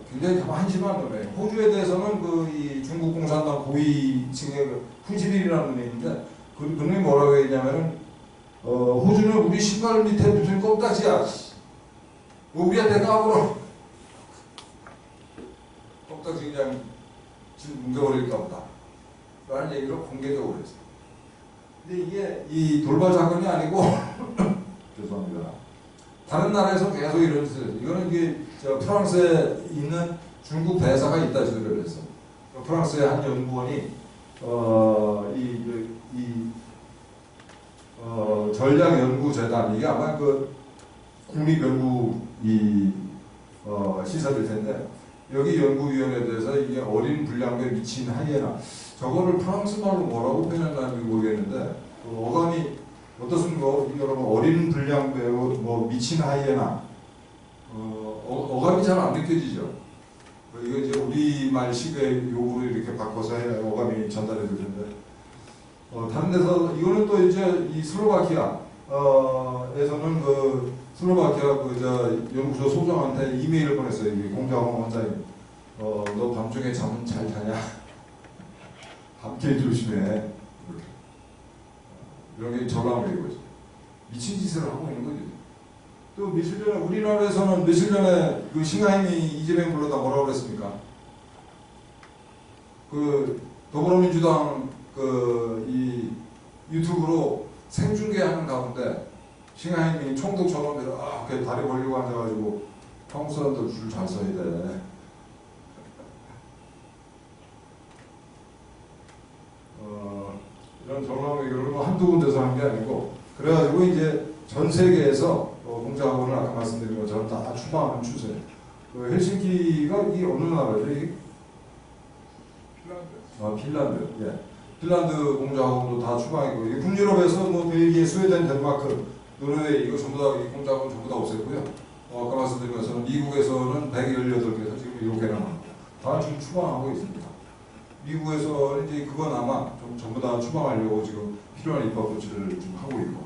A: 굉장히 한심한 놈이에요. 호주에 대해서는 이 중국 공산당 고위층의 푸시린이라는 분이 있는데 그분이 뭐라고 했냐면은 호주는 우리 신발 밑에 무슨 껌딱지야. 우리한테 까불어. 껌딱지 그냥 지금 뭉개버릴까 보다. 라는 얘기를 공개적으로 했어요. 근데 이게 이 돌발 사건이 아니고 죄송합니다. 다른 나라에서 계속 이런 짓을 했어요. 이거는 이게 프랑스에 있는 중국 대사가 있다 소리를 했어. 프랑스의 한 연구원이 전략연구재단, 이게 아마 국립연구 시설일 텐데, 여기 연구위원회에 대해서 이게 어린 불량배 미친 하이에나, 저거를 프랑스 말로 뭐라고 표현했는지 모르겠는데, 어감이 어떻습니까? 여러분, 어린 불량배, 미친 하이에나, 어감이 잘 안 느껴지죠? 이거 이제 우리말식의 용어로 이렇게 바꿔서 해야 어감이 전달이 될 텐데, 다른 데서, 이거는 또 이제 이 슬로바키아, 에서는 슬로바키아 연구소 소장한테 이메일을 보냈어요. 이 공자홍 원장님. 너 밤중에 잠은 잘 자냐? 밤길 조심해. 이렇게. 이런 게 전람을 이거죠. 미친 짓을 하고 있는 거죠. 또 며칠 전에, 우리나라에서는 며칠 전에 싱하임이 이재명 불러다 뭐라고 그랬습니까? 더불어민주당 이 유튜브로 생중계하는 가운데 싱하임이 총독처럼 이렇게 다리 벌리고 앉아가지고 한국 사람들 줄 잘 서야 돼. 이런 전람회교를 한두 군데서 한 게 아니고, 그래가지고 이제 전 세계에서 공자학원을 아까 말씀드린 것처럼 다 추방하는 추세. 헬싱키가 이게 어느 나라죠? 이게? 핀란드. 예. 핀란드 공자학원도 다 추방이고, 북유럽에서 벨기에, 스웨덴, 덴마크, 노르웨이, 이거 전부 다, 이 공자학원 전부 다 없앴고요. 아까 말씀드린 것처럼 미국에서는 118개에서 지금 7개나 남았고, 다 지금 추방하고 있습니다. 미국에서는 이제 그건 아마 전부 다 추방하려고 지금 필요한 입법 조치를 좀 하고 있고,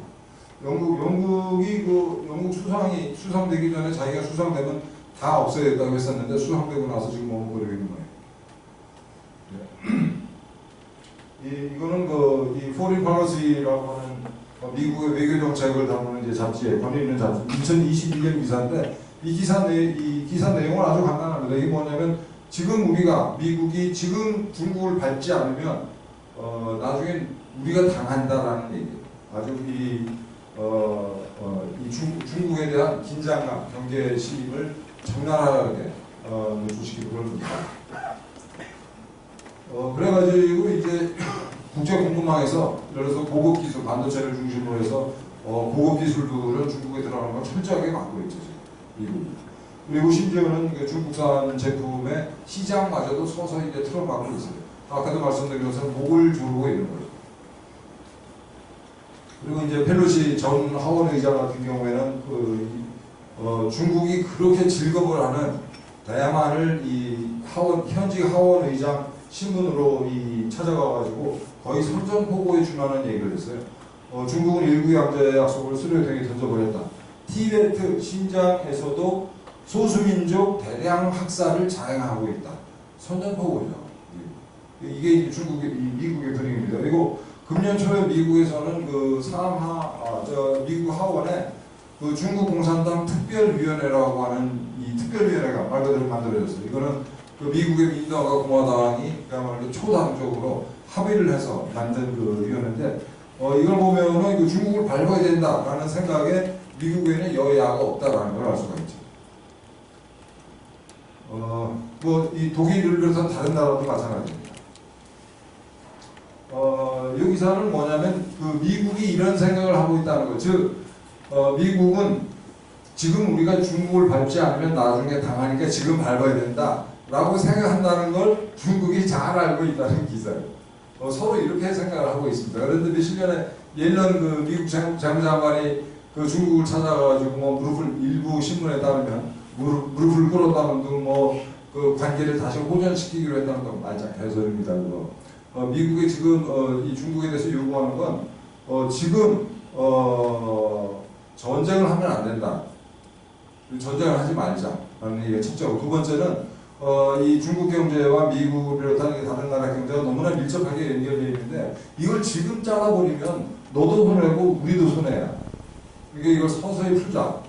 A: 영국이 영국 수상되기 전에 자기가 수상되면 다 없애야겠다고 했었는데, 수상되고 나서 지금 머뭇거리고 있는 거예요. 이거는 이 포린 팔러시라고 하는 미국의 외교 정책을 다루는 이제 잡지에 권위 있는 잡지 2021년 기사인데, 이 기사 내용은 아주 간단합니다. 이게 뭐냐면, 지금 미국이 지금 중국을 밟지 않으면 나중에 우리가 당한다라는 얘기예요. 아주 중국에 대한 긴장감, 경계심을 적나라하게 노출시키는 그런 겁니다. 그래가지고 이제 국제 공급망에서, 예를 들어서 고급 기술, 반도체를 중심으로 해서 고급 기술들은 중국에 들어가는 걸 철저하게 막고 있죠, 미국이. 그리고 심지어는 중국산 제품의 시장마저도 서서히 이제 틀어막고 있어요. 아까도 말씀드린 것처럼 목을 조르고 있는 거죠. 그리고 이제 펠로시 전 하원 의장 같은 경우에는 중국이 그렇게 즐겁을 하는 대만을 현직 하원 의장 신분으로 찾아가가지고 거의 선전포고에 준하는 얘기를 했어요. 중국은 일국양제 약속을 수료등에 던져버렸다. 티베트, 신장에서도 소수민족 대량 학살을 자행하고 있다. 선전포고죠. 이게 미국의 그림입니다. 그리고 금년 초에 미국에서는 미국 하원에 중국 공산당 특별위원회라고 하는 이 특별위원회가 말 그대로 만들어졌어요. 이거는 미국의 민주당과 공화당이 그야말로 초당적으로 합의를 해서 만든 위원회인데, 이걸 보면은 중국을 밟아야 된다라는 생각에 미국에는 여야가 없다라는 걸 알 수가 있죠. 이 독일을 비롯한 다른 나라도 마찬가지입니다. 이 기사는 뭐냐면 그 미국이 이런 생각을 하고 있다는 거. 즉 미국은 지금 우리가 중국을 밟지 않으면 나중에 당하니까 지금 밟아야 된다라고 생각한다는 걸 중국이 잘 알고 있다는 기사예요. 서로 이렇게 생각을 하고 있습니다. 그런데 며칠 전에 옐런 그 미국 재무장관이 그 중국을 찾아가지고 뭐 무릎을 일부 신문에 따르면 무릎을 꿇었다는 등 뭐 그 관계를 다시 호전시키기로 했다는 건 말짱 개소리입니다. 미국이 지금 이 중국에 대해서 요구하는 건 지금 전쟁을 하면 안 된다. 전쟁을 하지 말자라는 얘기가 첫째고, 두 번째는 이 중국 경제와 미국을 비롯한 다른 나라 경제가 너무나 밀접하게 연결되어 있는데 이걸 지금 잘라버리면 너도 손해고 우리도 손해야. 그러니까 이걸 서서히 풀자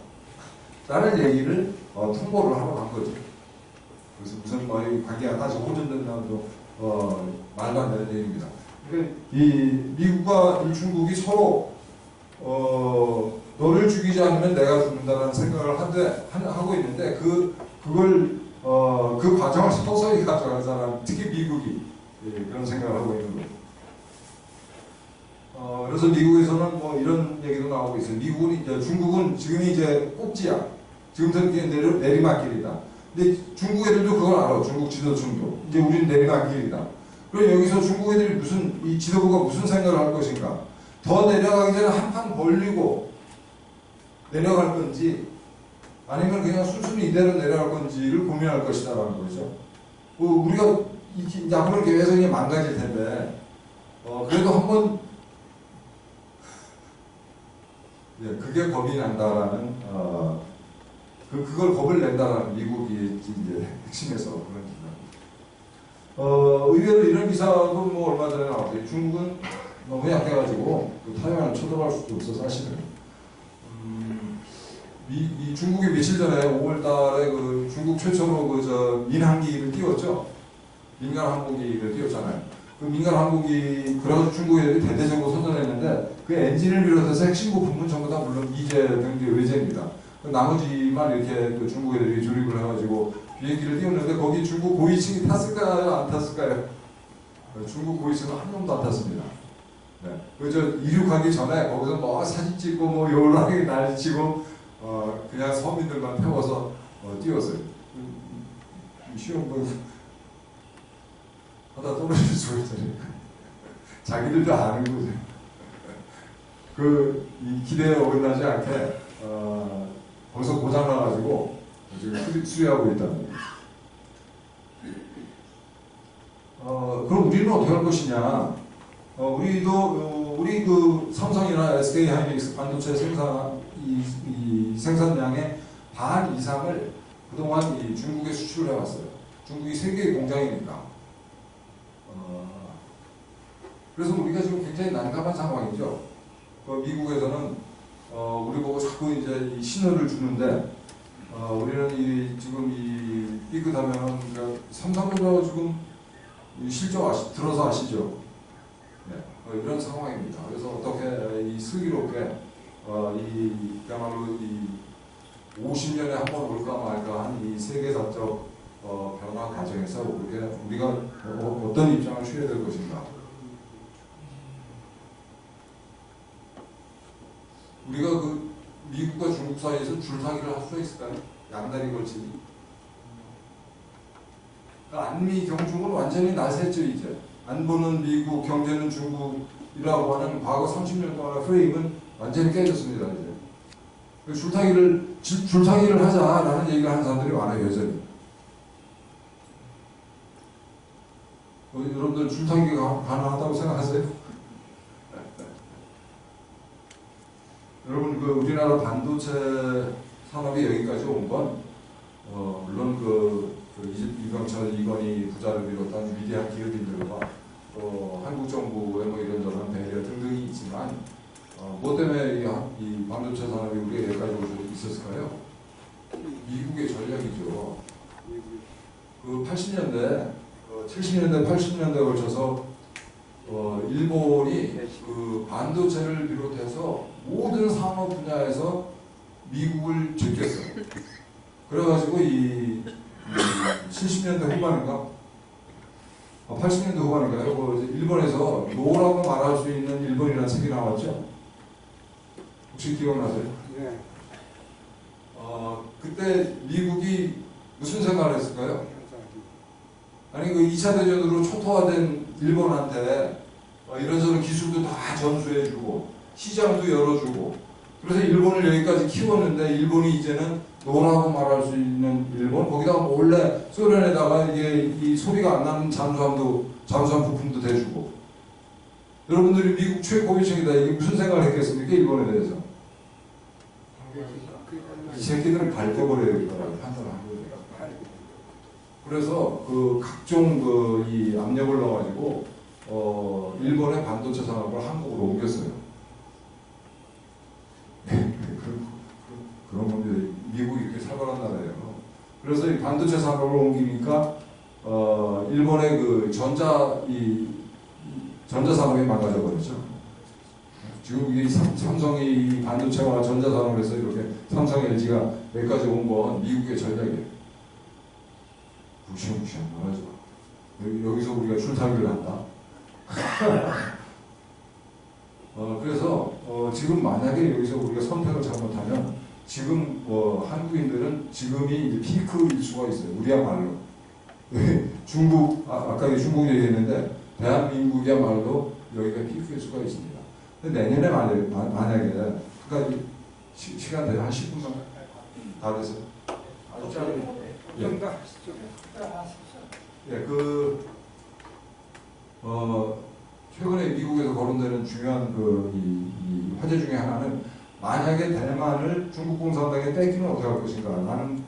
A: 라는 얘기를 통보를 하러 간 거죠. 그래서 무슨 뭐 관계가 다시 호전된다는 말도 안 되는 얘기입니다. 그러니까 이 미국과 이 중국이 서로 너를 죽이지 않으면 내가 죽는다는 생각을 하고 있는데 그걸 그 과정을 서서히 가져가는 사람, 특히 미국이 그런 생각을 하고 있는 거예요. 그래서 미국에서는 뭐 이런 얘기도 나오고 있어요. 중국은 지금이 이제 꼭지야. 지금부터 내리막길이다. 근데 중국 애들도 그걸 알아. 중국 지도층도. 이제 우리는 내리막길이다. 그럼 여기서 중국 애들이 이 지도부가 무슨 생각을 할 것인가? 더 내려가기 전에 한 판 벌리고 내려갈 건지, 아니면 그냥 순순히 이대로 내려갈 건지를 고민할 것이다라는 거죠. 우리가 앞으로 계속 망가질 텐데, 그래도 한번 그게 겁이 난다라는 그걸 겁을 낸다라는 미국이 이제 핵심에서 그런 기사. 의외로 이런 기사도 뭐 얼마 전에 나왔어요. 중국은 너무 약해가지고 타이완을 쳐들어갈 수도 없어 사실은. 이 중국이 며칠 전에 5월달에 그 중국 최초로 민항기를 띄웠죠. 민간 항공기를 띄웠잖아요. 그 민간 항공기 그래서 중국 애들이 대대적으로 선전했는데 그 엔진을 비롯해서 핵심 부품은 전부 다 물론 미제 등기 의제입니다. 나머지만 이렇게 그 중국 애들이 조립을 해가지고 비행기를 띄웠는데 거기 중국 고위층이 탔을까요? 안 탔을까요? 중국 고위층은 한 놈도 안 탔습니다. 네. 이륙하기 전에 거기서 뭐 사진 찍고 뭐 요란하게 난리치고 그냥 서민들만 태워서 띄웠어요. 시험 뭐 하다 떨어질 수가 있잖아요. 자기들도 아는 거죠. 이 기대에 어긋나지 않게 벌써 고장나가지고 지금 수리하고 있다는 거예요. 그럼 우리는 어떻게 할 것이냐? 우리 그 삼성이나 SK 하이닉스 반도체 이 생산량의 반 이상을 그동안 이 중국에 수출을 해왔어요. 중국이 세계의 공장이니까. 그래서 우리가 지금 굉장히 난감한 상황이죠. 미국에서는 우리 보고 자꾸 이제 이 신호를 주는데 우리는 지금 삐끗하면 삼성전자 지금 실적 들어서 아시죠? 네, 이런 상황입니다. 그래서 어떻게 슬기롭게 그야말로 50년에 한 번 올까 말까 한 이 세계사적 변화 과정에서 우리가 어떤 입장을 취해야 될 것인가? 우리가 미국과 중국 사이에서 줄타기를 할 수 있을까요? 양다리 걸치기. 안미 경중은 완전히 나섰죠 이제. 안보는 미국, 경제는 중국이라고 하는 과거 30년 동안의 프레임은 완전히 깨졌습니다 이제. 줄타기를 하자라는 얘기를 하는 사람들이 많아요 여전히. 여러분들 줄타기가 가능하다고 생각하세요? 여러분 우리나라 반도체 산업이 여기까지 온 건 물론 이병철, 이건희 부자를 비롯한 위대한 기업인들과 또 한국 정부의 뭐 이런저런 배려 등등이 있지만 뭐 때문에 이 반도체 산업이 우리가 여기까지 올 수 있었을까요? 미국의 전략이죠. 그 80년대, 70년대, 80년대에 걸쳐서 일본이 그 반도체를 비롯해서 모든 산업 분야에서 미국을 제꼈어요. 그래가지고 70년대 후반인가 80년대 후반인가요? 그 일본에서 노라고 말할 수 있는 일본이라는 책이 나왔죠? 혹시 기억나세요?
C: 네.
A: 그때 미국이 무슨 생각을 했을까요? 아니 그 2차 대전으로 초토화된 일본한테 이런저런 기술도 다 전수해주고 시장도 열어주고 그래서 일본을 여기까지 키웠는데 일본이 이제는 노라고 말할 수 있는 일본 거기다가 원래 소련에다가 이게 이 소리가 안 나는 잠수함 부품도 대주고 여러분들이 미국 최고위층이다 이게 무슨 생각을 했겠습니까? 일본에 대해서 이 새끼들은 갈겨버려야겠다라고 판단을 한 거예요. 그래서 그 각종 이 압력을 넣어가지고 일본의 반도체 산업을 한국으로 옮겼어요. 그런 건데 미국이 이렇게 살벌한 나라예요. 그래서 이 반도체 산업을 옮기니까 일본의 그 전자 산업이 망가져 버렸죠. 지금 이 삼성이 이 반도체와 전자 산업에서 이렇게 삼성 LG가 여기까지 온 건 미국의 전략이에요. 무시무시한 말하죠. 여기서 우리가 출타기를 한다. 그래서 지금 만약에 여기서 우리가 선택을 잘못하면 지금 한국인들은 지금이 이제 피크일 수가 있어요. 우리야말로 중국 아까 중국 얘기했는데 대한민국이야말로 여기가 피크일 수가 있습니다. 근데 내년에 만약에 그러니까 시간 돼요? 한 10분만 다 돼서 아주 짧게
C: 좀더 하시죠.
A: 예, 최근에 미국에서 거론되는 중요한 이 화제 중에 하나는 만약에 대만을 중국 공산당에 뺏기면 어떻게 할 것인가 라는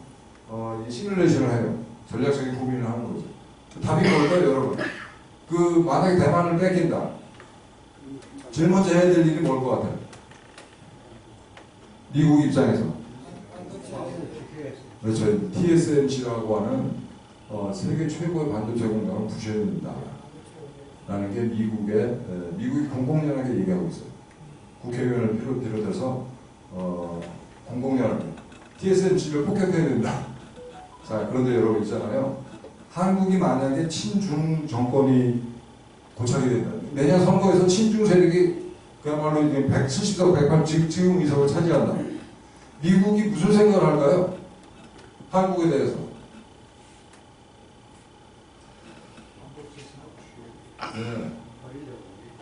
A: 시뮬레이션을 해요. 전략적인 고민을 하는 거죠. 답이 뭘까요, 여러분? 만약에 대만을 뺏긴다. 제일 먼저 해야 될 일이 뭘 것 같아요? 미국 입장에서. 그렇죠. TSMC라고 하는 세계 최고의 반도체 공장을 부셔야 된다. 라는 게 미국이 공공연하게 얘기하고 있어요. 국회의원을 비롯해서 공공연하게 TSMC를 폭격해야 된다. 자, 그런데 여러분 있잖아요. 한국이 만약에 친중 정권이 고착이 된다. 내년 선거에서 친중 세력이 그야말로 이제 170석 108 지금 의석을 차지한다. 미국이 무슨 생각을 할까요? 한국에 대해서. 네.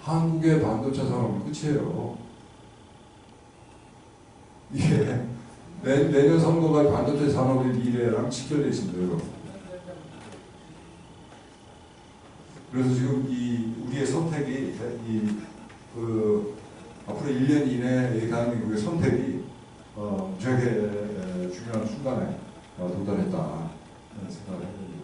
A: 한국의 반도체 산업은 끝이에요. 이게 내년 선거가 반도체 산업의 미래랑 직결되어 있습니다, 여러분. 그래서 지금 우리의 선택이 앞으로 1년 이내에 대한민국의 선택이 되게 중요한 순간에 도달했다 하는 생각을 했는데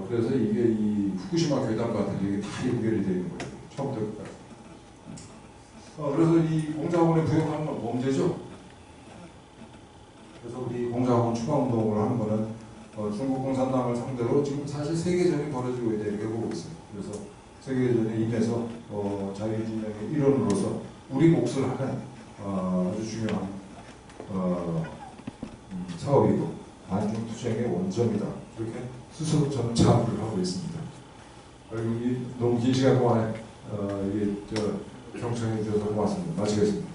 A: 그래서 이게 이 후쿠시마 괴담 같은 게 다 연결이 되어 있는 거예요. 처음부터 끝까지. 그래서 이 공자원에 부역하는 건 범죄죠. 그래서 우리 공자원 추가운동을 하는 거는 중국 공산당을 상대로 지금 사실 세계전이 벌어지고 있다 이렇게 보고 있어요. 그래서 세계전에 임해서 자유진영의 일원으로서 우리 몫을 하는 아주 중요한 사업이고 반중투쟁의 원점이다. 이렇게 스스로 저는 자부를 하고 있습니다. 그리고 너무 긴 시간 동안에 경청해 주셔서 고맙습니다. 마치겠습니다.